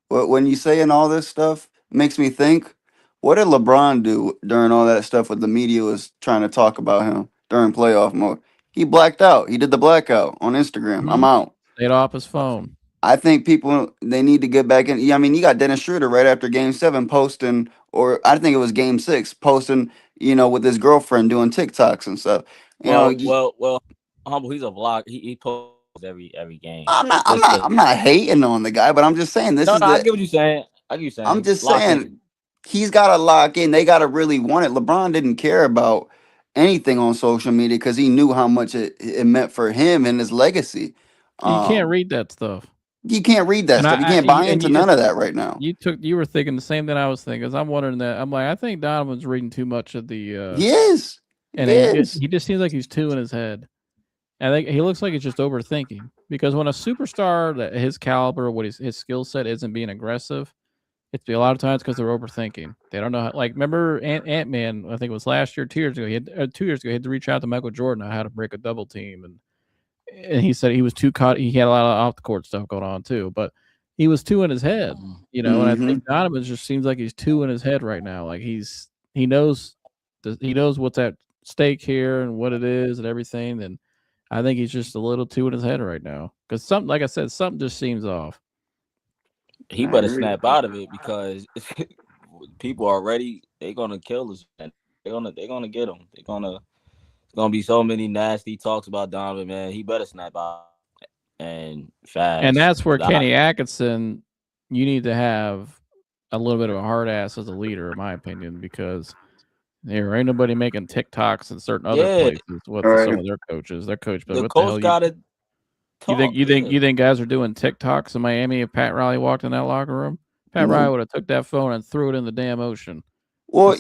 When you saying all this stuff, it makes me think, what did LeBron do during all that stuff when the media was trying to talk about him during playoff mode? He blacked out. He did the blackout on Instagram. I'm out. Stayed off his phone. I think people, they need to get back in. Yeah, I mean, you got Dennis Schroeder right after Game 7 posting, or I think it was Game 6 posting, with his girlfriend doing TikToks and stuff. Well, Humble, he's a vlog. He posts every game. I'm not hating on the guy, but I'm just saying this No, is no, I the. get what you're saying. I get what you're saying. I'm just Lock in. saying he's got to lock in. They got to really want it. LeBron didn't care about anything on social media because he knew how much it meant for him and his legacy. You can't read that stuff. You can't read that And stuff. You can't buy into none of that right now. You were thinking the same thing I was thinking. Cause I'm wondering that. I'm like, I think Donovan's reading too much of the. He is. And he just seems like he's too in his head. I think he looks like he's just overthinking. Because when a superstar that his caliber, what his skill set isn't being aggressive, it's a lot of times because they're overthinking. They don't know how. Like, remember Ant-Man? I think it was last year, 2 years ago. He had 2 years ago. He had to reach out to Michael Jordan on how to break a double team, and he said he was too caught. He had a lot of off the court stuff going on too, but he was too in his head, And I think Donovan just seems like he's too in his head right now. Like he knows what's at stake here and what it is and everything. And I think he's just a little too in his head right now because something, like I said, something just seems off. He better snap out of it because people already they're gonna kill us. And they're gonna get him. There's gonna be so many nasty talks about Donovan, man. He better snap out and fast. And that's where Kenny Atkinson, you need to have a little bit of a hard ass as a leader, in my opinion, because there ain't nobody making TikToks in certain other places with some of their coaches. Their coach, but the what coach the hell got it. You think guys are doing TikToks in Miami if Pat Riley walked in that locker room? Pat Riley would have took that phone and threw it in the damn ocean. Well,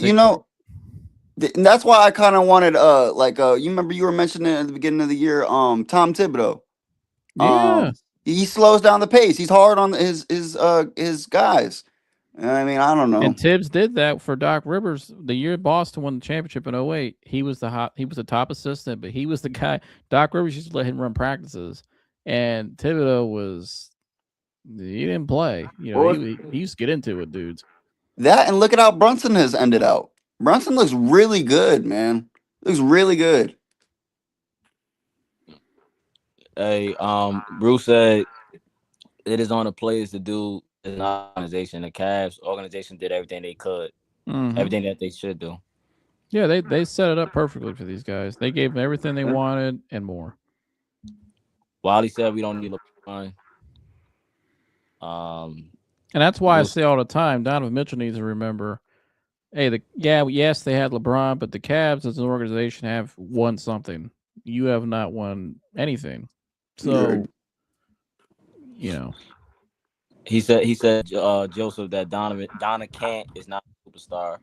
and that's why I kind of wanted you remember you were mentioning at the beginning of the year Tom Thibodeau. Yeah. He slows down the pace. He's hard on his guys. I mean, I don't know. And Tibbs did that for Doc Rivers the year Boston won the championship in 2008. He was the top assistant, but he was the guy. Doc Rivers used to let him run practices, and Thibodeau he didn't play. He used to get into it, dudes. That and look at how Brunson has ended out. Brunson looks really good, man. Looks really good. Hey, Bruce said it is on the players to do as an organization. The Cavs organization did everything they could, everything that they should do. Yeah, they set it up perfectly for these guys. They gave them everything they wanted and more. Wiley said we don't need LeBron. And that's why I say all the time, Donovan Mitchell needs to remember, hey, yes, they had LeBron, but the Cavs as an organization have won something. You have not won anything. So, He said, Joseph, that Donna Kant is not a superstar.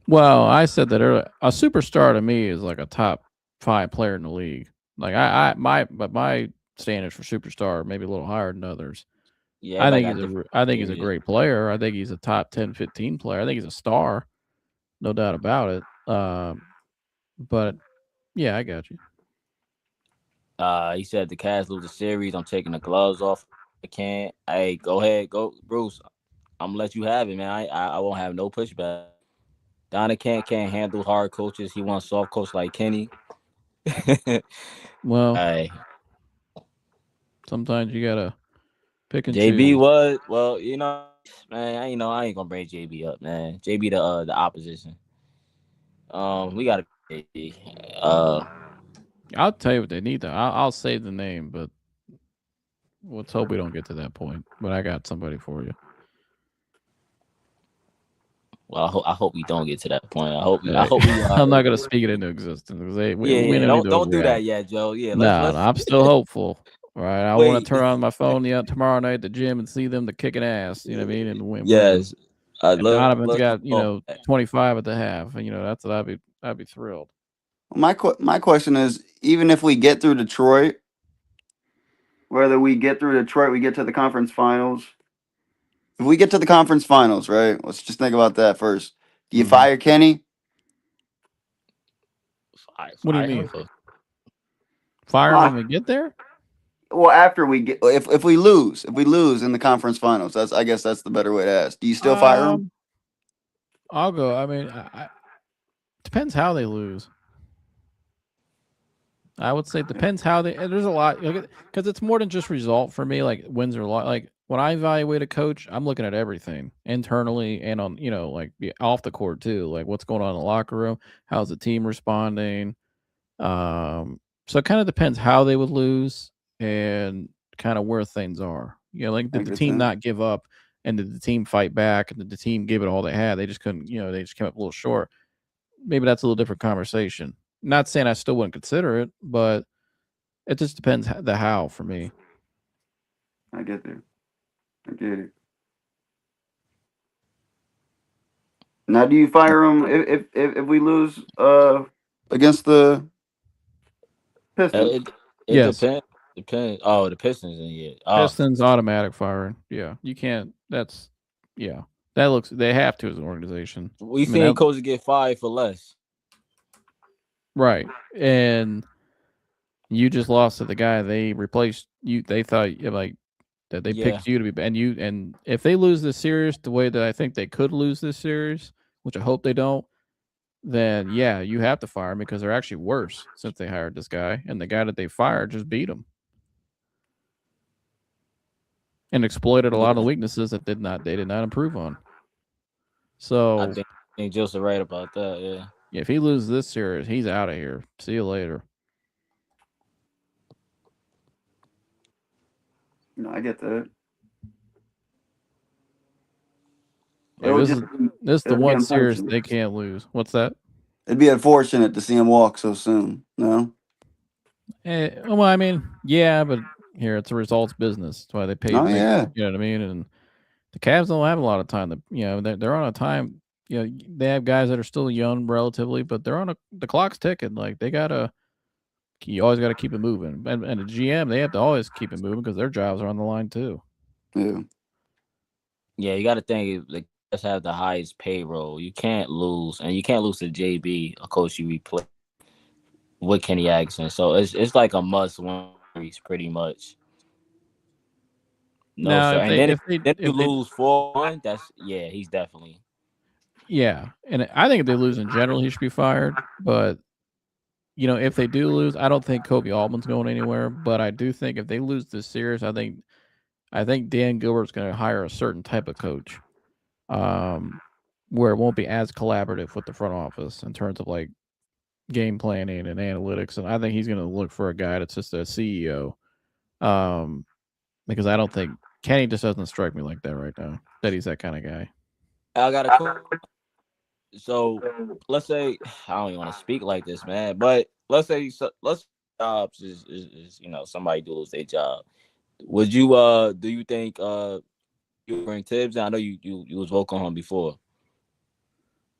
Well, I said that earlier. A superstar to me is like a top 5 player in the league. Like my standards for superstar are maybe a little higher than others. Yeah, I think he's a great player. I think he's a top 10, 15 player. I think he's a star, no doubt about it. But yeah, I got you. He said the Cavs lose the series. I'm taking the gloves off. I can't. Hey, go ahead, go Bruce. I'm gonna let you have it, man. I won't have no pushback. Donna can't handle hard coaches. He wants soft coach like Kenny. Well, hey, sometimes you gotta pick and JB choose. was man. I ain't gonna bring JB up, man. JB the opposition. We gotta. I'll tell you what they need. I'll say the name, but let's hope we don't get to that point. But I got somebody for you. Well, I hope we don't get to that point. I hope we. I'm not gonna speak it into existence because don't do that yet, Joe. Yeah, I'm still hopeful. All right, I want to turn on my phone tomorrow night at the gym and see them to kicking ass. You know what I mean? And win. Yes. Donovan's got 25 at the half. And that's what I'd be thrilled. My question is, even if we get through Detroit, whether we get through Detroit, we get to the conference finals. If we get to the conference finals, right? Let's just think about that first. Do you fire Kenny? What do you mean? Fire him when we get there? Well, after we get, if we lose in the conference finals, I guess that's the better way to ask. Do you still fire him? I'll go. I mean, depends how they lose. I would say it depends how they. There's a lot because it's more than just result for me. Like wins or loss. Like when I evaluate a coach, I'm looking at everything internally and on off the court too. Like what's going on in the locker room, how's the team responding, So it kind of depends how they would lose and kind of where things are. You know, like did the team not give up and did the team fight back and did the team give it all they had? They just couldn't, you know, they just came up a little short. Maybe that's a little different conversation. Not saying I still wouldn't consider it, but it just depends the how for me. I get there. I get it. Now, do you fire him if we lose against the Pistons? It Yes. depends. Oh, the Pistons in here. Pistons automatic firing. Yeah, you can't. That's that looks. They have to as an organization. We seen coaches get fired for less. Right, and you just lost to the guy they replaced you. They thought like that they picked you to be, and if they lose this series the way that I think they could lose this series, which I hope they don't, then yeah, you have to fire them because they're actually worse since they hired this guy, and the guy that they fired just beat them and exploited a lot of weaknesses that they did not improve on. So I think Joseph right about that. Yeah. If he loses this series, he's out of here. See you later. No, I get that. This is the one series they can't lose. What's that? It'd be unfortunate to see him walk so soon. No. Well, I mean, yeah, but here it's a results business. That's why they pay. Oh, yeah. You know what I mean? And the Cavs don't have a lot of time. They're on a time. You know, they have guys that are still young relatively, but they're on the clock's ticking. Like you always got to keep it moving. And the GM, they have to always keep it moving because their jobs are on the line too. Yeah. Yeah, you got to think like just have the highest payroll. You can't lose, and you can't lose to JB, a coach you replace with Kenny Atkinson. So it's like a must-win series, pretty much. No, sir. And then if you lose 4-1, he's definitely. Yeah, and I think if they lose in general, he should be fired. But if they do lose, I don't think Kobe Altman's going anywhere. But I do think if they lose this series, I think Dan Gilbert's going to hire a certain type of coach, where it won't be as collaborative with the front office in terms of like game planning and analytics. And I think he's going to look for a guy that's just a CEO, because I don't think Kenny just doesn't strike me like that right now. That he's that kind of guy. I got a So let's say I don't even want to speak like this, man. But let's say jobs is somebody do lose their job. Would you do you think you bring Tibbs? I know you was vocal on him before.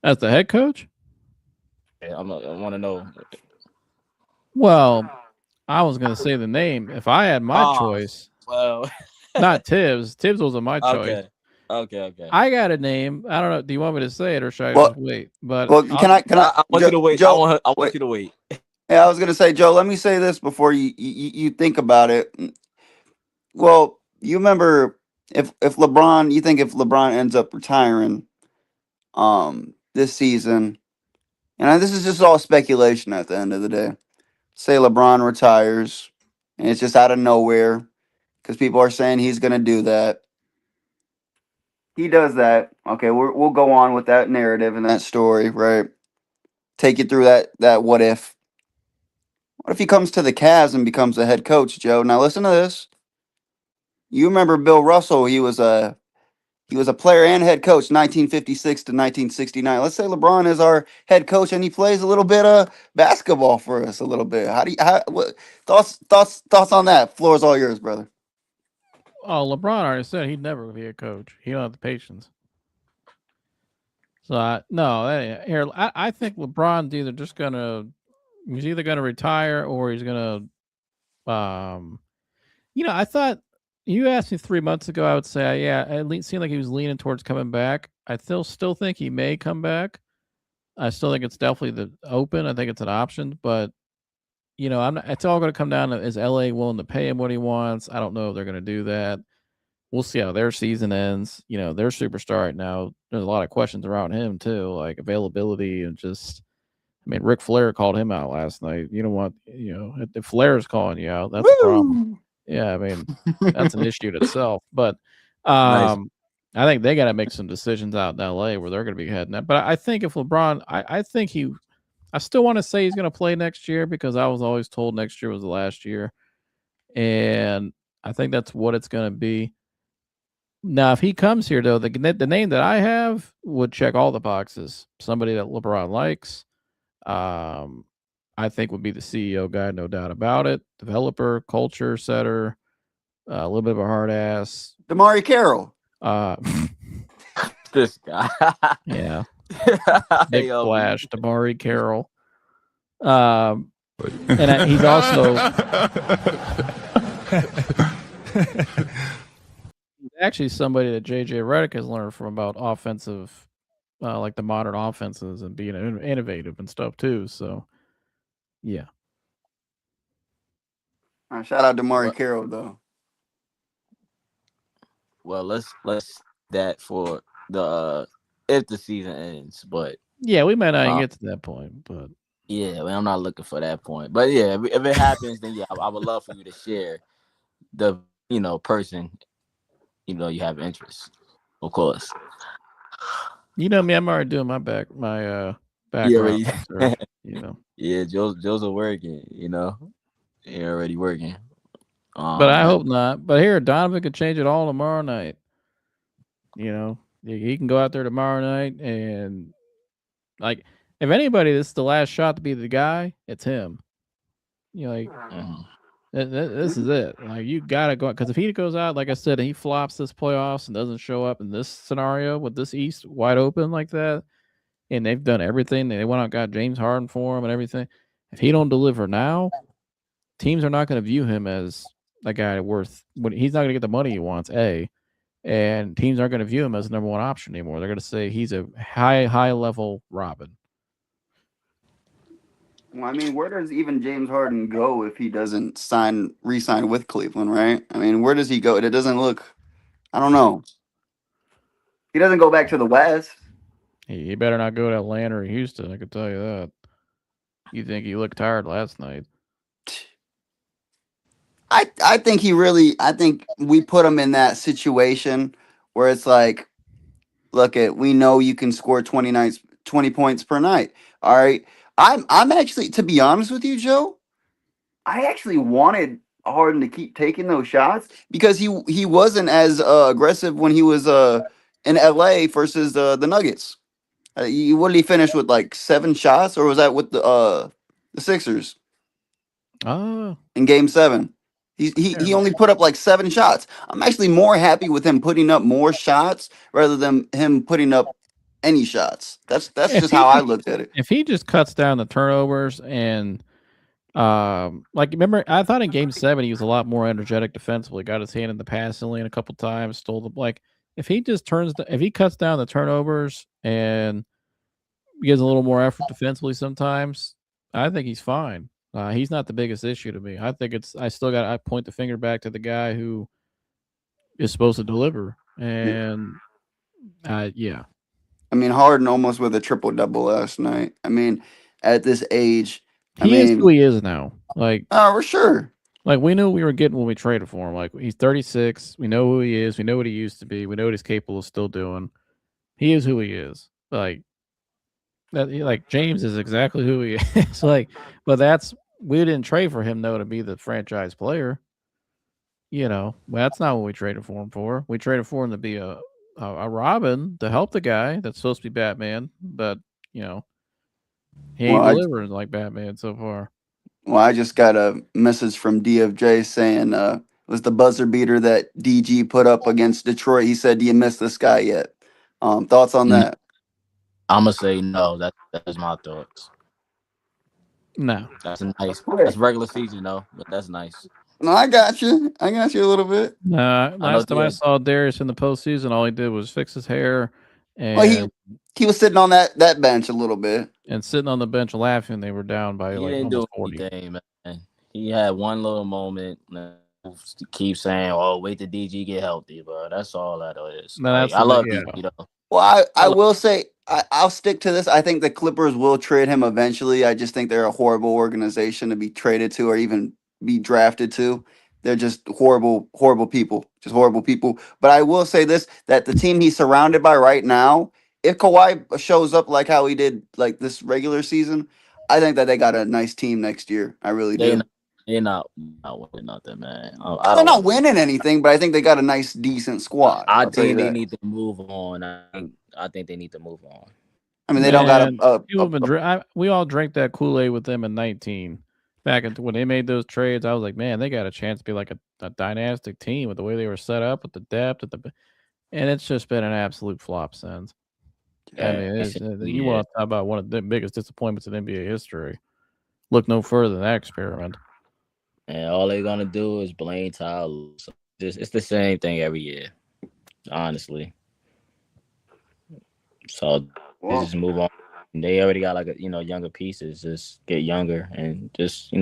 As the head coach? Yeah, I want to know. Well, I was gonna say the name. If I had my choice, well, not Tibbs. Tibbs wasn't my choice. Okay. I got a name. I don't know. Do you want me to say it or should I just wait? But can I? I want you to wait. Joe, I want you to wait. Yeah, I was gonna say, Joe. Let me say this before you think about it. Well, you remember if LeBron, you think if LeBron ends up retiring, this season, and this is just all speculation at the end of the day. Say LeBron retires, and it's just out of nowhere because people are saying he's gonna do that. He does that. Okay, we'll go on with that narrative and that story, right? Take you through that what if. What if he comes to the Cavs and becomes the head coach, Joe? Now listen to this. You remember Bill Russell? He was a player and head coach, 1956 to 1969. Let's say LeBron is our head coach and he plays a little bit of basketball for us a little bit. What thoughts on that? Floor is all yours, brother. Oh, LeBron already said he'd never be a coach. He don't have the patience. So I think LeBron's he's either gonna retire or he's gonna, I thought you asked me 3 months ago. I would say, it seemed like he was leaning towards coming back. I still think he may come back. I still think it's definitely open. I think it's an option, but it's all going to come down to, is LA willing to pay him what he wants? I don't know if they're going to do that. We'll see how their season ends. Their superstar right now, there's a lot of questions around him too, like availability and just, Ric Flair called him out last night. You don't want, if Flair's calling you out, that's a problem. Yeah, that's an issue in itself. But I think they got to make some decisions out in LA where they're going to be heading at. But I think if LeBron, I think I still want to say he's going to play next year because I was always told next year was the last year. And I think that's what it's going to be. Now, if he comes here, though, the name that I have would check all the boxes. Somebody that LeBron likes. I think would be the CEO guy, no doubt about it. Developer, culture setter, a little bit of a hard ass. Damari Carroll. This guy. Yeah. Big splash, Damari Carroll. And he's also actually somebody that JJ Redick has learned from about offensive, like the modern offenses and being innovative and stuff too. So, yeah. All right, shout out to Damari Carroll though. Well, let's that for the if the season ends, but yeah, we might not even get to that point, but yeah, I'm not looking for that point. But yeah, if it happens, then yeah, I would love for you to share the person you have interest, of course. You know me, I'm already doing my background. Yeah, Research, Yeah, Joe's are working. You're already working. But I hope not. But here, Donovan could change it all tomorrow night. He can go out there tomorrow night and, like, if anybody, this is the last shot to be the guy, it's him. This is it. Like, you gotta go, because if he goes out, like I said, and he flops this playoffs and doesn't show up in this scenario with this East wide open like that, and they've done everything, they went out and got James Harden for him and everything. If he don't deliver now, teams are not going to view him as a guy worth. He's not going to get the money he wants. And teams aren't going to view him as the number one option anymore. They're going to say he's a high level Robin. Well, I mean, where does even James Harden go if he doesn't re-sign with Cleveland, right? I mean, where does he go? It doesn't look. I don't know. He doesn't go back to the West. He better not go to Atlanta or Houston. I can tell you that. You think he looked tired last night? I think I think we put him in that situation where it's like, look, we know you can score 20 points per night. All right. I'm actually, to be honest with you, Joe, I actually wanted Harden to keep taking those shots because he wasn't as aggressive when he was in LA versus the Nuggets. What did he finish with, like 7 shots, or was that with the Sixers? Oh. In Game 7. He only put up like 7 shots. I'm actually more happy with him putting up more shots rather than him putting up any shots. That's just how I looked at it. If he just cuts down the turnovers and remember, I thought in Game 7 he was a lot more energetic defensively. Got his hand in the passing lane a couple times, stole the if he just if he cuts down the turnovers and gives a little more effort defensively sometimes, I think he's fine. He's not the biggest issue to me. I think I point the finger back to the guy who is supposed to deliver. And yeah. I mean, Harden almost with a triple-double last night. I mean, at this age, he is who he is now. For sure. Like, we knew we were getting when we traded for him. Like, he's 36. We know who he is. We know what he used to be. We know what he's capable of still doing. He is who he is. James is exactly who he is. But we didn't trade for him though to be the franchise player. That's not what we traded for him for. We traded for him to be a Robin to help the guy that's supposed to be Batman, but he ain't delivering like Batman so far. Well, I just got a message from DFJ saying it was the buzzer beater that DG put up against Detroit. He said, "Do you miss this guy yet?" Thoughts on that? I'm gonna say no. That's my thoughts. No, that's nice. That's regular season though, but that's nice. No, I got you. I got you a little bit. Last time I saw Darius in the postseason, all he did was fix his hair, and he was sitting on that bench a little bit, and sitting on the bench laughing. They were down by he like didn't almost do 40. Anything, man. He had one little moment. Keep saying, "Oh, wait till DG get healthy," but that's all that is. No, I love DG though. Well, I will say I'll stick to this. I think the Clippers will trade him eventually. I just think they're a horrible organization to be traded to or even be drafted to. They're just horrible people. Just horrible people. But I will say this, that the team he's surrounded by right now, if Kawhi shows up like how he did like this regular season, I think that they got a nice team next year. I really do. They're not winning nothing, man. They're not winning anything, but I think they got a nice, decent squad. I I'll tell you think they that. need to move on. I think they need to move on. I mean, they don't got we all drank that Kool-Aid with them in 19. Back when they made those trades, I was like, man, they got a chance to be like a dynastic team with the way they were set up, with the depth, and it's just been an absolute flop since. I mean, you want to talk about one of the biggest disappointments in NBA history. Look no further than that experiment. And all they're gonna do is blame Tyler. So it's the same thing every year, honestly. So they just move on. They already got younger pieces. Just get younger and just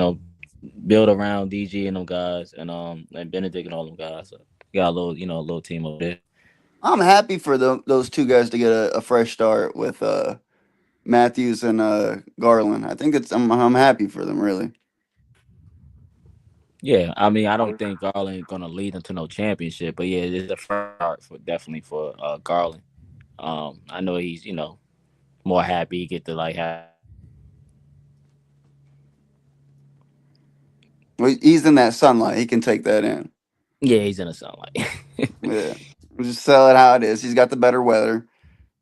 build around DG and them guys and Benedict and all them guys. So you got a little team over there. I'm happy for those two guys to get a fresh start with Matthews and Garland. I think I'm happy for them, really. Yeah, I mean, I don't think Garland gonna lead them to no championship, but yeah, it's a first start definitely for Garland. I know he's more happy he get to have. Well, he's in that sunlight. He can take that in. Yeah, he's in the sunlight. Yeah, we'll just sell it how it is. He's got the better weather.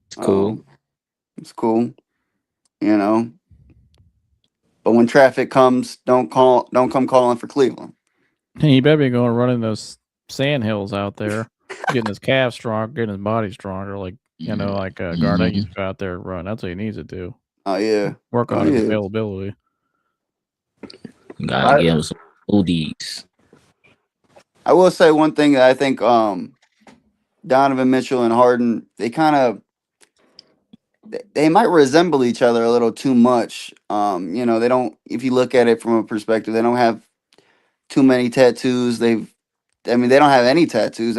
It's cool. It's cool. But when traffic comes, don't come calling for Cleveland. He better be going running those sand hills out there, getting his calves strong, getting his body stronger, Garnett used to go out there and run. That's what he needs to do. Oh yeah, work on his availability. Gotta give him some oldies. I will say one thing that I think Donovan Mitchell and Harden, they might resemble each other a little too much. They don't. If you look at it from a perspective, they don't have too many tattoos. They don't have any tattoos.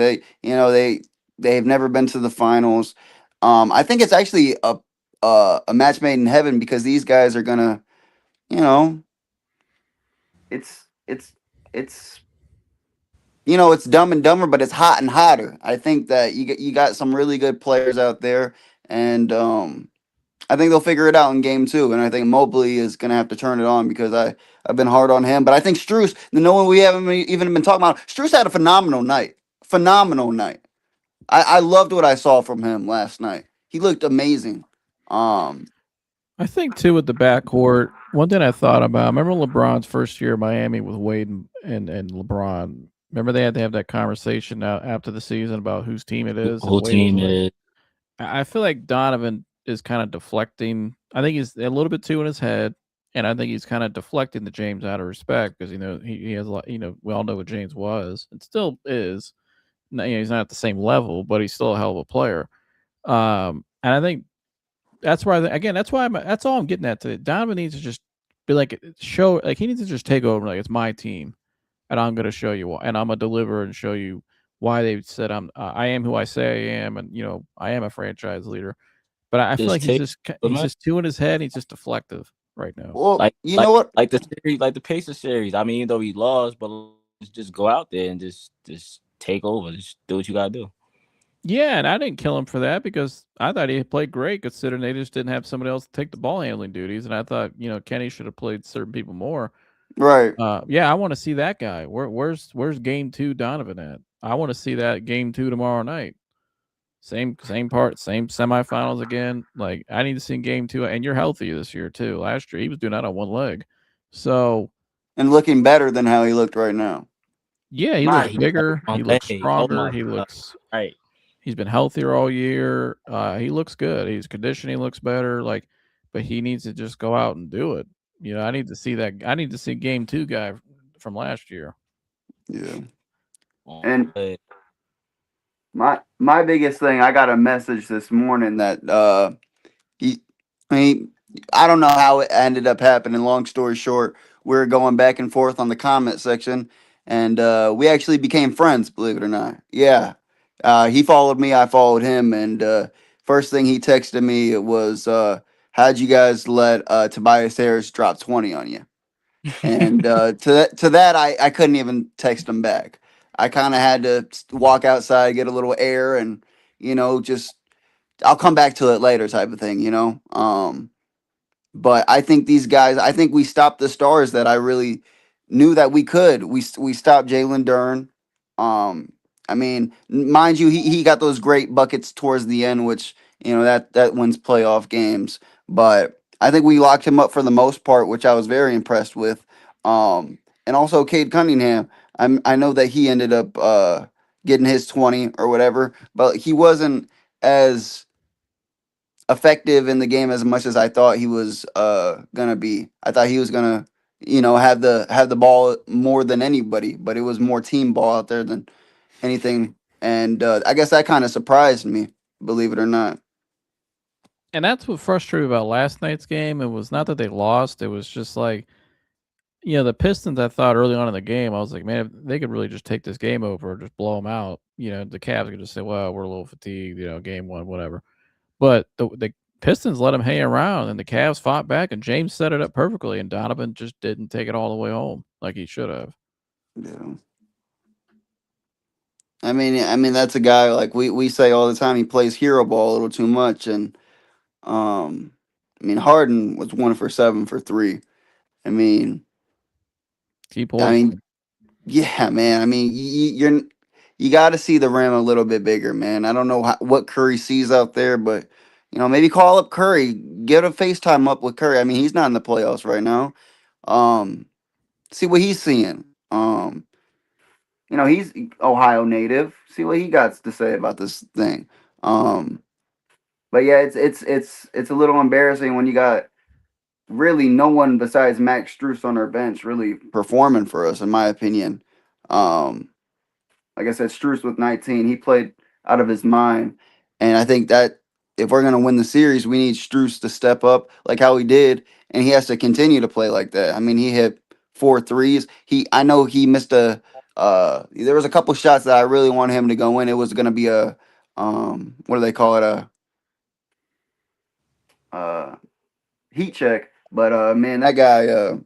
They've never been to the finals. I think it's actually a match made in heaven because these guys are gonna, it's Dumb and Dumber, but it's hot and hotter. I think that you got some really good players out there, and I think they'll figure it out in game 2. And I think Mobley is going to have to turn it on because I've been hard on him. But I think Strus, the one we haven't even been talking about, Strus had a phenomenal night. Phenomenal night. I loved what I saw from him last night. He looked amazing. I think too with the backcourt, one thing I thought about, remember LeBron's first year in Miami with Wade and LeBron. Remember they had to have that conversation after the season about whose team it is. Whose team it is. I feel like Donovan is kind of deflecting. I think he's a little bit too in his head, and I think he's kind of deflecting the James out of respect because he has a lot. We all know what James was and still is. He's not at the same level, but he's still a hell of a player. And I think that's why that's all I'm getting at today. Donovan needs to just be he needs to just take over. Like, it's my team, and I'm going to show you why, and I'm going to deliver and show you why they said I am who I say I am, and I am a franchise leader. But I feel like he's just too in his head. He's just deflective right now. Well, know what? Like the series, like the Pacers series. I mean, even though he lost, but just go out there and just take over. Just do what you gotta do. Yeah, and I didn't kill him for that because I thought he played great considering they just didn't have somebody else to take the ball handling duties. And I thought, Kenny should have played certain people more. Right. Yeah, I want to see that guy. Where's game 2 Donovan at? I want to see that game 2 tomorrow night. Same part, same semifinals again. Like, I need to see game 2, and you're healthy this year too. Last year he was doing that on one leg, and looking better than how he looked right now. Yeah, he looks bigger. He looks stronger. He looks right. He's been healthier all year. He looks good. His conditioning looks better. But he needs to just go out and do it. I need to see that. I need to see game 2 guy from last year. Yeah. And my biggest thing, I got a message this morning that I don't know how it ended up happening. Long story short, we were going back and forth on the comment section, and we actually became friends, believe it or not. Yeah. He followed me, I followed him, and first thing he texted me was, how'd you guys let Tobias Harris drop 20 on you? And to that, I couldn't even text him back. I kind of had to walk outside, get a little air, and just I'll come back to it later type of thing. But I think these guys, I think we stopped the stars that I really knew that we could. We stopped Jalen Duren. I mean, mind you, he got those great buckets towards the end, which that wins playoff games. But I think we locked him up for the most part, which I was very impressed with. And also Cade Cunningham. I know that he ended up getting his 20 or whatever, but he wasn't as effective in the game as much as I thought he was gonna be. I thought he was gonna, have the ball more than anybody, but it was more team ball out there than anything. And I guess that kind of surprised me, believe it or not. And that's what frustrated me about last night's game. It was not that they lost. It was just like, the Pistons, I thought early on in the game, I was like, man, if they could really just take this game over, just blow them out. The Cavs could just say, well, we're a little fatigued, game one, whatever. But the Pistons let them hang around, and the Cavs fought back, and James set it up perfectly, and Donovan just didn't take it all the way home like he should have. Yeah. I mean that's a guy like we say all the time. He plays hero ball a little too much, and Harden was 1 for 7 for three. I mean, yeah, man. You got to see the rim a little bit bigger, man. I don't know what Curry sees out there, but maybe call up Curry, get a FaceTime up with Curry. I mean, he's not in the playoffs right now. See what he's seeing. He's Ohio native. See what he got to say about this thing. But yeah, it's a little embarrassing when you got really no one besides Max Strus on our bench really performing for us, in my opinion. Like I said, Strus with 19, he played out of his mind, and I think that if we're gonna win the series, we need Strus to step up like how he did, and he has to continue to play like that. I mean, he hit 4 threes. I know he missed a. There was a couple shots that I really wanted him to go in. It was gonna be a what do they call it, a heat check. But man, that guy,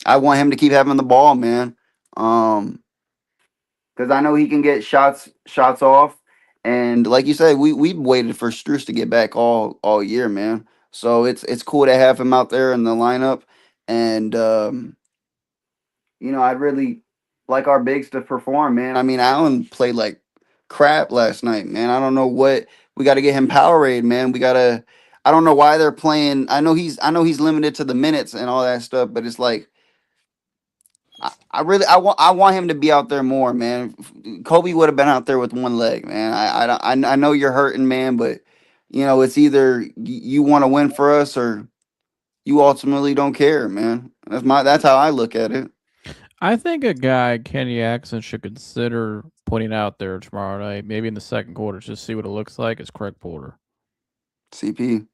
I want him to keep having the ball, man. Because I know he can get shots off, and like you said, we waited for Strus to get back all year, man. So it's cool to have him out there in the lineup, and I'd really like our bigs to perform, man. I mean, Allen played like crap last night, man. I don't know what we got to get him Powerade, man. We gotta. I don't know why they're playing. I know he's limited to the minutes and all that stuff, but it's like I want him to be out there more, man. Kobe would have been out there with one leg, man. I know you're hurting, man, but it's either you want to win for us or you ultimately don't care, man. That's how I look at it. I think a guy Kenny Atkinson should consider putting out there tomorrow night, maybe in the second quarter, just see what it looks like. Is Craig Porter. CP.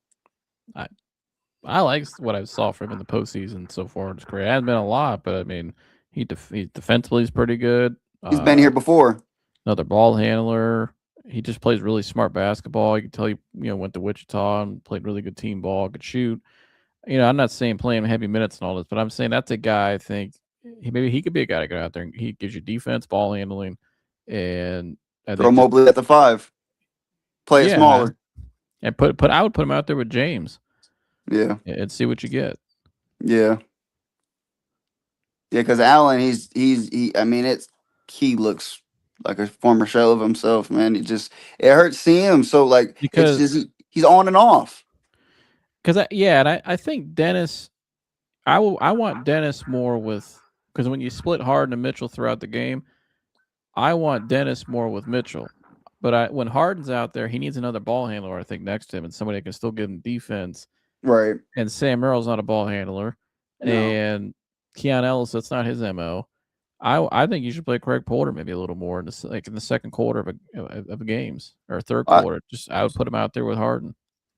I like what I saw from him in the postseason so far. It's great. It hasn't been a lot, but I mean, he defensively is pretty good. He's been here before. Another ball handler. He just plays really smart basketball. You can tell he went to Wichita and played really good team ball, could shoot. I'm not saying playing heavy minutes and all this, but I'm saying that's a guy I think maybe he could be a guy to go out there and he gives you defense, ball handling, and throw Mobley at the 5. Play it smaller. Man. And I would put him out there with James. Yeah. And see what you get. Yeah. Yeah, because Allen, he looks like a former shell of himself, man. It hurts seeing him. So because he's on and off. Because I think Dennis, I want Dennis more because when you split Harden and Mitchell throughout the game, I want Dennis more with Mitchell. But when Harden's out there, he needs another ball handler, I think, next to him, and somebody that can still give him defense. Right. And Sam Merrill's not a ball handler. No. And Keon Ellis, that's not his MO. I think you should play Craig Porter maybe a little more in the second quarter of games or third quarter. I would put him out there with Harden.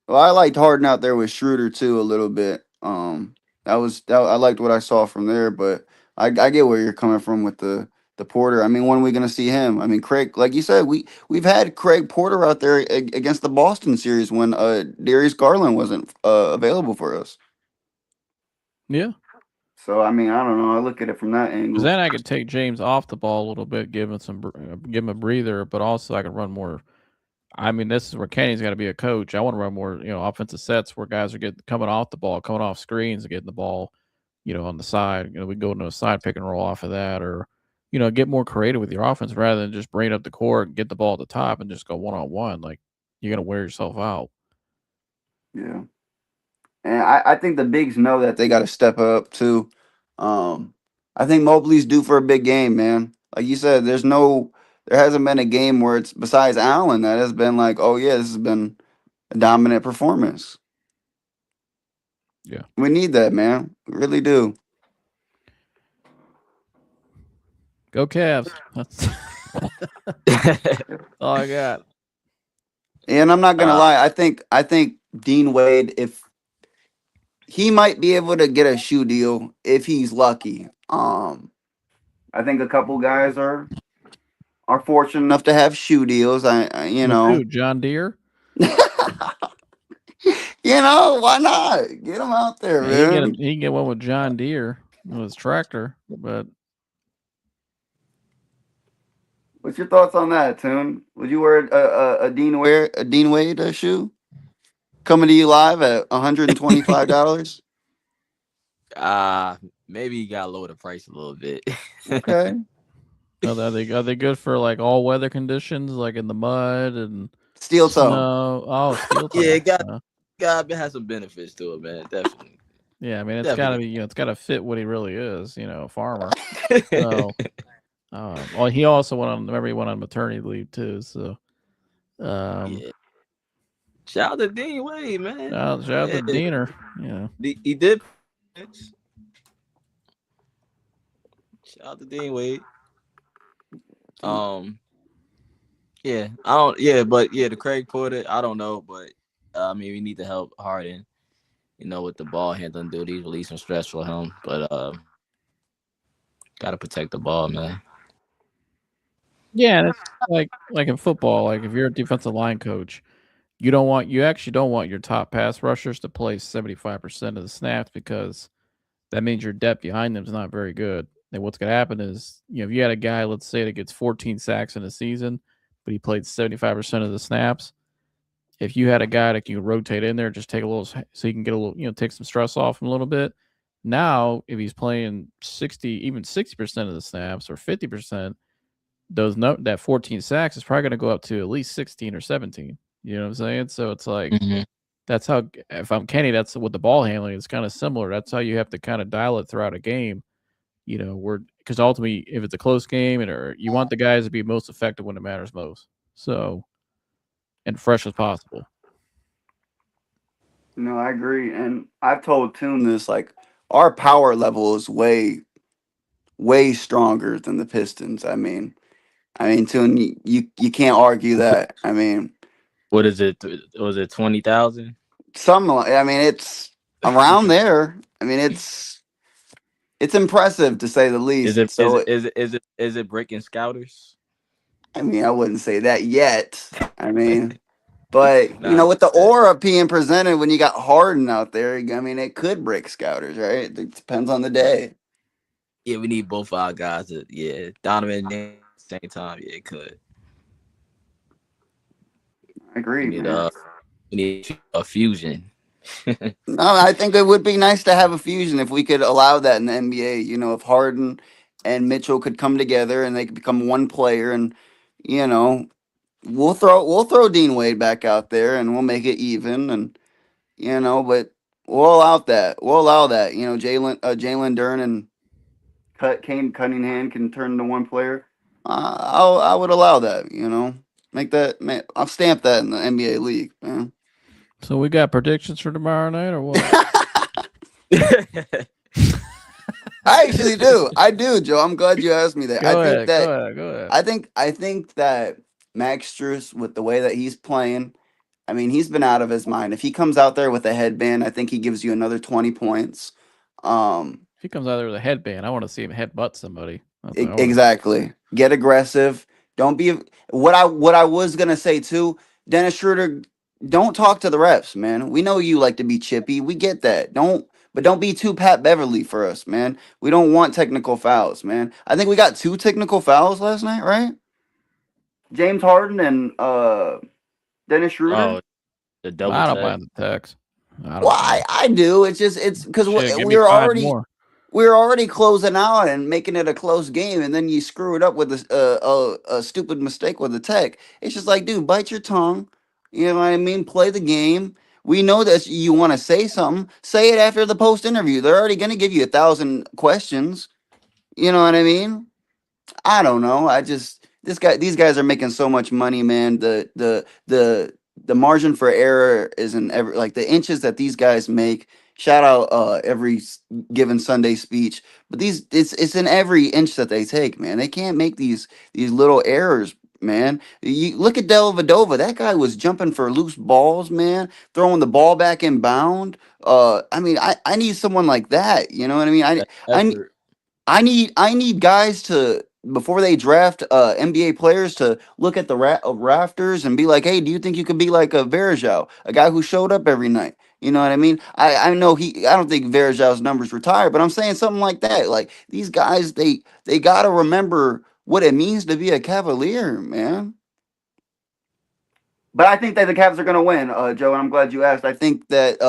Well, I liked Harden out there with Schroeder too a little bit. I liked what I saw from there, but I get where you're coming from with the Porter. I mean, when are we going to see him? I mean, Craig, like you said, we've had Craig Porter out there against the Boston series when Darius Garland wasn't available for us. Yeah. So I mean, I don't know. I look at it from that angle. Because then I could take James off the ball a little bit, give him a breather, but also I could run more. I mean, this is where Kenny's got to be a coach. I want to run more, offensive sets where guys are coming off the ball, coming off screens, and getting the ball, on the side. We go into a side pick and roll off of that, or get more creative with your offense rather than just bring up the court, get the ball at the top, and just go 1-on-1. Like, you're gonna wear yourself out. Yeah. And I think the bigs know that they got to step up too. I think Mobley's due for a big game, man. Like you said, there hasn't been a game where it's besides Allen that has been like, oh yeah, this has been a dominant performance. Yeah, we need that, man. We really do. Go Cavs. That's all I got. And I'm not gonna lie, I think Dean Wade, if he might be able to get a shoe deal if he's lucky. I think a couple guys are fortunate enough to have shoe deals. John Deere. Why not get him out there, man? He can get one with John Deere with his tractor. But what's your thoughts on that, Tune? Would you wear a Dean Wade shoe? Coming to you live at $125. Maybe you gotta lower the price a little bit. Okay. Are they good for like all weather conditions, like in the mud and steel toe? Snow? Oh, steel toe. Yeah, it got has some benefits to it, man. Definitely. Yeah, I mean it's gotta be, it's gotta fit what he really is, a farmer. So, well, he also went on maternity leave too. So, yeah. Shout out to Dean Wade, man. Shout out to Diener. Yeah, he did. Shout out to Dean Wade. Yeah, I don't. Yeah, but the Craig Porter, I don't know, but I mean, we need to help Harden, with the ball handling duties, release some stress for him, but gotta protect the ball, man. Yeah, and it's like in football, like if you're a defensive line coach, you actually don't want your top pass rushers to play 75% of the snaps because that means your depth behind them is not very good. And what's going to happen is, if you had a guy, let's say, that gets 14 sacks in a season, but he played 75% of the snaps, if you had a guy that can rotate in there, just take a little, so you can get a little, take some stress off him a little bit. Now, if he's playing 60% of the snaps or 50%, that 14 sacks is probably going to go up to at least 16 or 17. You know what I'm saying? So it's like, that's how, if I'm Kenny, that's with the ball handling, it's kind of similar. That's how you have to kind of dial it throughout a game. Because ultimately, if it's a close game, or you want the guys to be most effective when it matters most. So, and fresh as possible. No, I agree. And I've told Toon this, like, our power level is way, way stronger than the Pistons. I mean, Toon, you can't argue that. I mean, what is it? Was it 20,000? It's around there. I mean, it's impressive to say the least. Is it breaking scouters? I mean, I wouldn't say that yet. I mean, but with the aura being presented when you got Harden out there, I mean, it could break scouters, right? It depends on the day. Yeah, we need both our guys. Donovan at the same time. Yeah, it could. I agree. We need a fusion. No, I think it would be nice to have a fusion if we could allow that in the NBA. If Harden and Mitchell could come together and they could become one player, and we'll throw Dean Wade back out there and we'll make it even, and but we'll allow that. Jalen Duren and Kane Cunningham can turn into one player. I would allow that. Make that. Man, I'll stamp that in the NBA league, man. So we got predictions for tomorrow night, or what? I actually do. I do, Joe. I'm glad you asked me that. Go ahead. I think that Max Strus, with the way that he's playing, I mean, he's been out of his mind. If he comes out there with a headband, I think he gives you another 20 points. If he comes out there with a headband, I want to see him headbutt somebody. Exactly. Get aggressive. Don't be what I was gonna say too. Dennis Schroeder, don't talk to the refs, man. We know you like to be chippy. We get that. Don't be too Pat Beverly for us, man. We don't want technical fouls, man. I think we got 2 technical fouls last night, right? James Harden and Dennis Schroeder? Oh, the double I don't tag. mind the text. Well, I do. It's because Shit, give me we're 5 more. already closing out and making it a close game, and then you screw it up with a stupid mistake with the tech. It's just like, dude, bite your tongue. You know what I mean? Play the game. We know that you want to say something. Say it after the post interview. They're already going to give you 1,000 questions. You know what I mean? I don't know. These guys are making so much money, man. The margin for error is in every, like, the inches that these guys make. Shout out every given Sunday speech, but it's in every inch that they take, man. They can't make these little errors, man. You look at Dellavedova. That guy was jumping for loose balls, man, throwing the ball back in bound. I mean, I need someone like that. You know what I mean? I Effort. I need guys to, before they draft NBA players, to look at the rafters and be like, hey, do you think you could be like a Verjao, a guy who showed up every night? You know what I mean? I know I don't think Verjao's numbers retired, but I'm saying something like that. Like, these guys, they gotta remember what it means to be a Cavalier, man. But I think that the Cavs are gonna win, Joe, and I'm glad you asked. I think that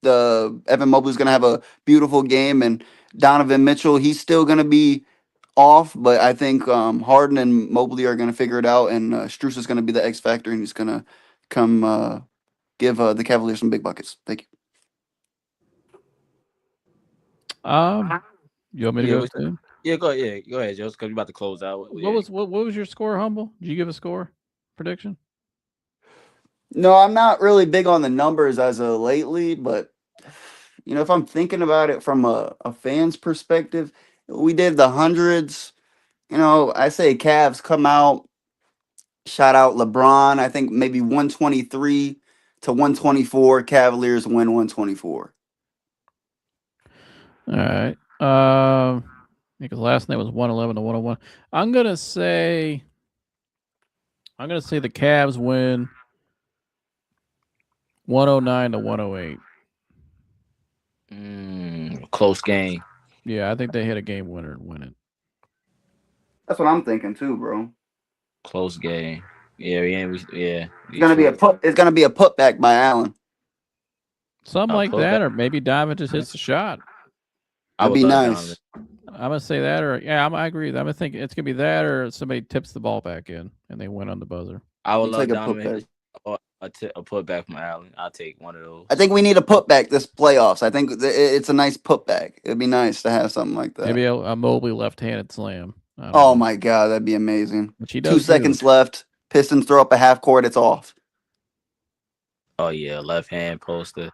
the Evan Mobley's gonna have a beautiful game, and Donovan Mitchell, he's still gonna be off, but I think Harden and Mobley are gonna figure it out, and Strus is gonna be the X factor, and he's gonna come give the Cavaliers some big buckets. Thank You want me to Yeah, go too? go ahead. Yeah, go ahead, Joe. Because we're about to close out. What was your score, Humble? Did you give a score prediction? you. No, I'm not really big on the numbers as of lately, but if I'm thinking about it from a fan's perspective, we did the hundreds. I say Cavs come out. Shout out LeBron. I think maybe 123 to 124. Cavaliers win 124. All right. Because last night was 111 to 101. I'm gonna say the Cavs win 109 to 108. Close game. Yeah, I think they hit a game winner and win it. That's what I'm thinking too, bro. Close game. Yeah. It's gonna be a putback by Allen. Something like that, or maybe Donovan just hits the shot. That'd be nice. I'm gonna say that, or I agree. I'm gonna think it's gonna be that, or somebody tips the ball back in and they win on the buzzer. I would love Donovan a putback from Allen. I'll take one of those. I think we need a putback this playoffs. I think it's a nice putback. It'd be nice to have something like that. Maybe a Mobley left-handed slam. Oh my God, that'd be amazing. 2 seconds left. Pistons throw up a half court. It's off. Oh yeah, left hand poster.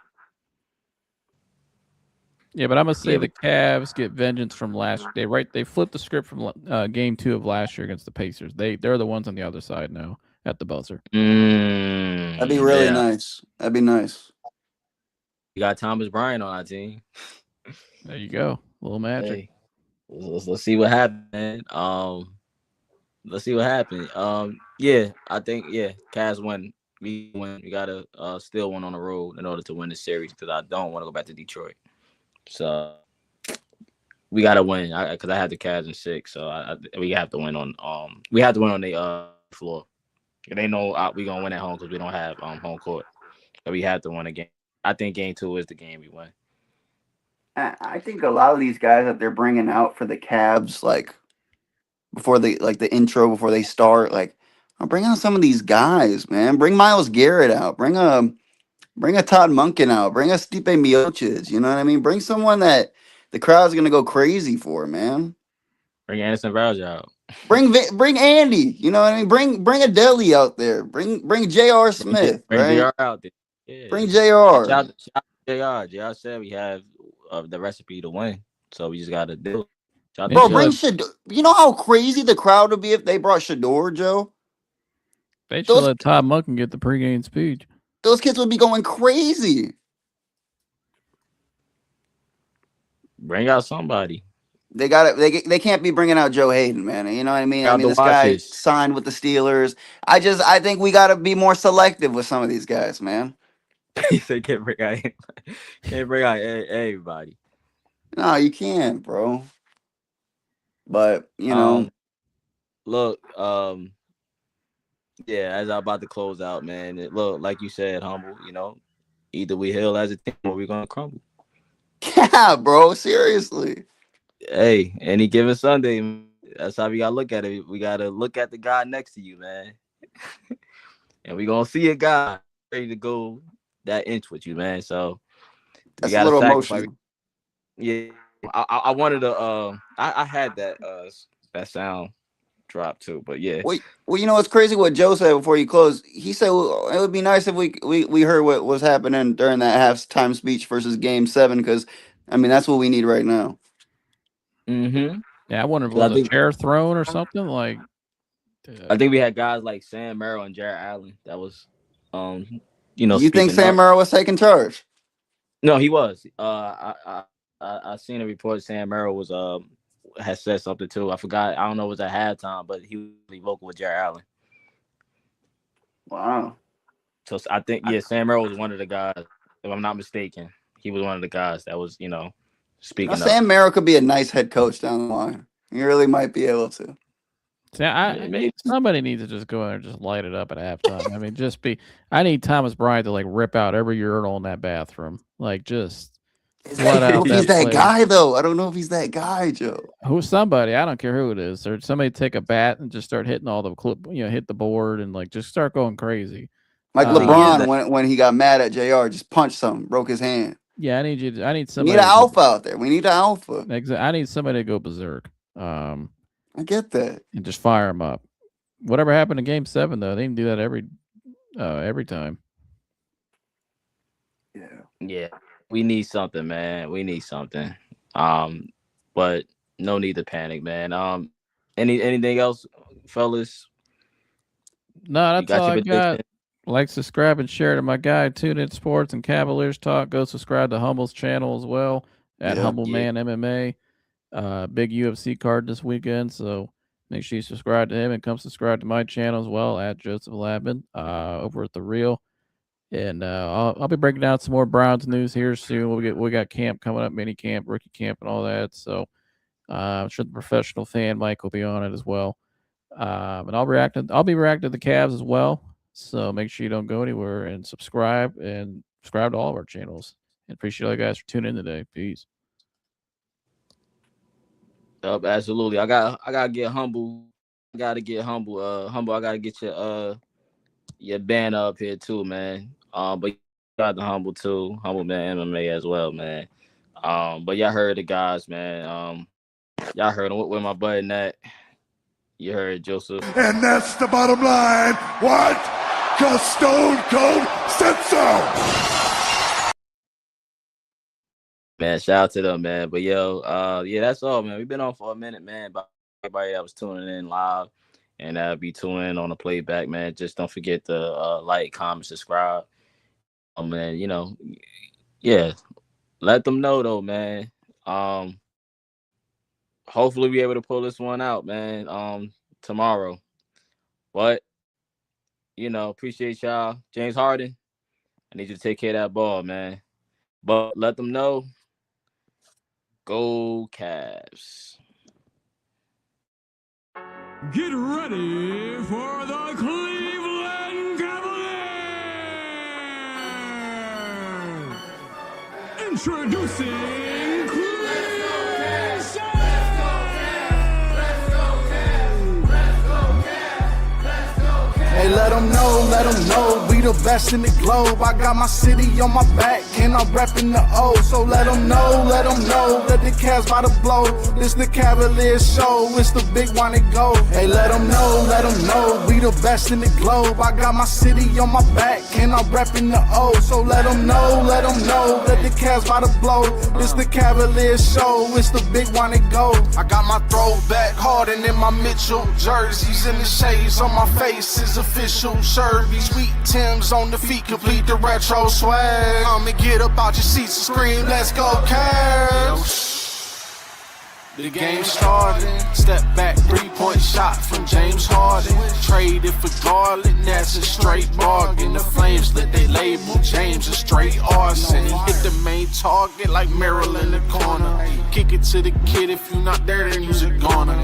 Yeah, but I'm gonna say the Cavs get vengeance from last. They flipped the script from game 2 of last year against the Pacers. They're the ones on the other side now at the buzzer. That'd be really nice. That'd be nice. You got Thomas Bryant on our team. There you go, a little magic. Hey, let's see what happens, man. Let's see what happens. Yeah, I think Cavs win. We win. We gotta still win on the road in order to win the series, because I don't want to go back to Detroit. So we gotta win, because I had the Cavs in 6. So we have to win on we have to win on the floor. They know we gonna win at home because we don't have home court. But we have to win a game. I think game 2 is the game we win. I think a lot of these guys that they're bringing out for the Cavs, like before the intro, before they start, like, bring out some of these guys, man. Bring Myles Garrett out. Bring a Todd Monken out. Bring a Stipe Miocic. You know what I mean? Bring someone that the crowd's gonna go crazy for, man. Bring Anderson Varejao out. Bring Andy. You know what I mean? Bring a Deli out there. Bring J.R. Smith. Bring right? J.R. out there. Yeah. Bring J.R. Shout out J.R. J.R. said we have the recipe to win, so we just gotta do it. Bro, bring Shador. You know how crazy the crowd would be if they brought Shador, Joe? They should let Todd Monken get the pregame speech. Those kids would be going crazy. Bring out somebody. They got it. They can't be bringing out Joe Hayden, man. You know what I mean? I mean, this guy signed with the Steelers. I think we got to be more selective with some of these guys, man. They can't bring out everybody. No, you can't, bro. But look, Yeah, as I'm about to close out, man. Look, like you said, humble. Either we heal as a team or we're gonna crumble. Yeah, bro. Seriously. Hey, any given Sunday, man, that's how we gotta look at it. We gotta look at the guy next to you, man. And we're gonna see a guy ready to go that inch with you, man. So we That's a gotta little sacrifice. emotional. Yeah, I wanted to. I had that sound drop too, but yeah. Well, you know what's crazy? What Joe said before you closed. He said, well, it would be nice if we heard what was happening during that halftime speech versus Game 7, because I mean that's what we need right now. Mm-hmm. Yeah, I wonder if it was a chair thrown or something like. I think we had guys like Sam Merrill and Jarrett Allen. That was, You think Sam Merrill was taking charge? No, he was. I seen a report. Sam Merrill was had said something too. I forgot. I don't know if it was at halftime, but he was really vocal with Jarrett Allen. Wow. So I think Sam Merrill was one of the guys. If I'm not mistaken, he was one of the guys that was speaking. Sam Merrill could be a nice head coach down the line. He really might be able to. See, somebody needs to just go in there and just light it up at halftime. I mean, I need Thomas Bryant to rip out every urinal in that bathroom. Just flood out. He's that guy though. I don't know if he's that guy, Joe. Who's somebody? I don't care who it is. Or somebody take a bat and just start hitting all the hit the board and just start going crazy. Like LeBron when he got mad at JR, just punched something, broke his hand. Yeah, I need somebody. We need an alpha out there. We need an alpha. I need somebody to go berserk. I get that. And just fire them up. Whatever happened in Game 7, though, they didn't do that every time. Yeah, we need something, man. We need something. But no need to panic, man. Anything else, fellas? No, that's all I got. Like, subscribe, and share to my guy, Tunensports and Cavaliers Talk. Go subscribe to Humble's channel as well at Humble Man MMA. Big UFC card this weekend, so make sure you subscribe to him and come subscribe to my channel as well at Joseph Labin over at The Real. And I'll be breaking down some more Browns news here soon. We got camp coming up, mini camp, rookie camp, and all that. So I'm sure the professional fan Mike will be on it as well. And I'll be reacting to the Cavs as well. So make sure you don't go anywhere and subscribe to all of our channels. And appreciate all you guys for tuning in today. Peace. Absolutely. I gotta get humble. I gotta get humble. Humble. I gotta get your banner up here too, man. But you got the humble too. Humble Man MMA as well, man. But y'all heard the guys, man. Y'all heard them. Where my button at? You heard Joseph. And that's the bottom line. What? Because Stone Cold said so. Man, shout out to them, man. But yeah, that's all, man. We've been on for a minute, man. But everybody that was tuning in live and be tuning in on the playback, man. Just don't forget to like, comment, subscribe. Man, yeah. Let them know though, man. Hopefully we able to pull this one out, man. Tomorrow. But appreciate y'all. James Harden, I need you to take care of that ball, man. But let them know. Go Cavs. Get ready for the Cleveland Cavaliers! Introducing CLEchay! Hey, let them know, we the best in the globe. I got my city on my back, and I'm reppin' the O. So let them know, that the Cavs by the blow. This the Cavaliers show, it's the big one to go. Hey, let them know, we the best in the globe. I got my city on my back, and I'm reppin' the O. So let them know, that the Cavs by the blow. This the Cavaliers show, it's the big one to go. I got my throwback Harden in my Mitchell jerseys, and the shades on my face is official. Sherby, sweet Tim's on the feet, complete the retro swag. I'ma get up out your seats and scream, let's go Cavs. The game started. Step back, 3-point shot from James Harden. Traded for Garland, that's a straight bargain. The Flames lit they label James a straight arson. He hit the main target like Merrill in the corner. Kick it to the kid, if you not there then you's a goner.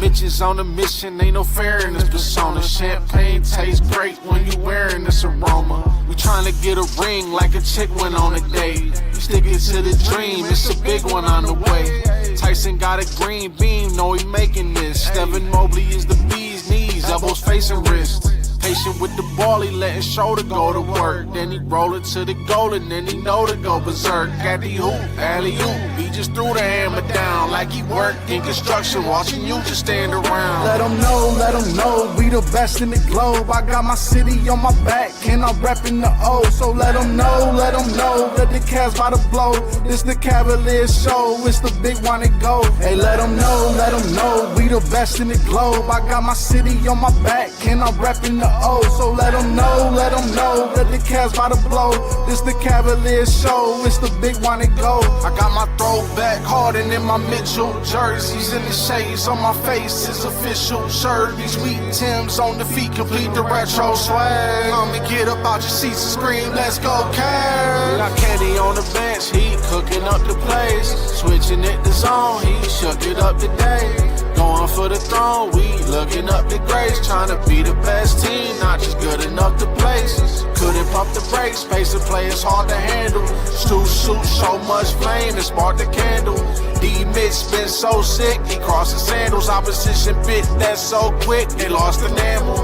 bitches on a mission, ain't no fair in this persona. Champagne tastes great when you wearing this aroma. We tryna get a ring like a chick went on a date. We sticking to the dream, it's a big one on the way. Tyson got a green beam, know he making this. Devin Mobley is the bee's knees, elbows facing wrist. Patient with the ball, he letting shoulder go to work. Then he roll it to the goal and then he know to go berserk. At the hoop, alley-oop, he just threw the hammer down like he worked in construction, watching you just stand around. Let them know, we the best in the globe. I got my city on my back and I'm repping the O. So let them know that the Cavs by the blow. This the Cavaliers show, it's the big one to go. Hey, let them know, we the best in the globe. I got my city on my back and I'm repping the O. So let them know that the Cavs by the blow. This the Cavaliers show, it's the big one to go. I got my throwback Harden in my Mitchell jerseys, in the shades on my face is official shirt. These sweet Timbs on the feet complete the retro swag. Come and get up out your seats and scream, let's go Cavs. Got Kenny on the bench, he cooking up the place. Switching it to zone, he shook it up today. Going for the throne, we looking up the grace. Trying to be the best team, not just good enough to place. Couldn't pump the brakes, pace of play is hard to handle. Stu suits so much flame, it sparked the candle. D-Mitch been so sick, he crossed his sandals. Opposition bit that so quick, they lost the enamel.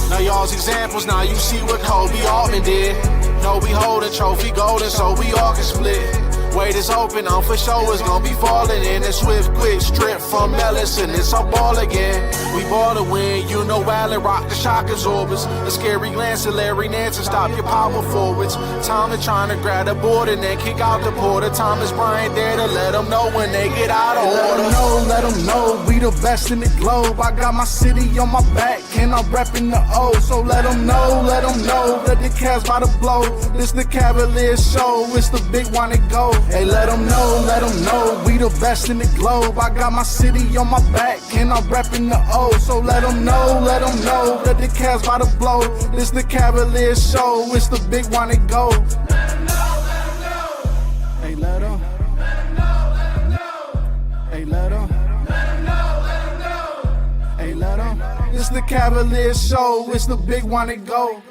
Now y'all's examples, now you see what Kobe Altman did. No, we holding trophy golden, so we all can split. Weight is open, I'm for sure it's gonna be falling in. A swift, quick strip from Ellison, it's our ball again. We ball to win, you know Allen rock the shock absorbers. A scary glance at Larry Nance and stop your power forwards. Thomas trying to grab the board and then kick out the porter. Thomas Bryant there to let them know when they get out of order. Let them know, we the best in the globe. I got my city on my back and I'm repping the O. So let them know that the Cavs by the blow. This the Cavaliers show, it's the big one to go. Hey, let them know, we the best in the globe. I got my city on my back and I'm repping the O. So let them know that the Cavs by the blow. This the Cavaliers show, it's the big one to go. Hey, let them. Hey, let them. Hey, let them. This the Cavaliers show, it's the big one to go.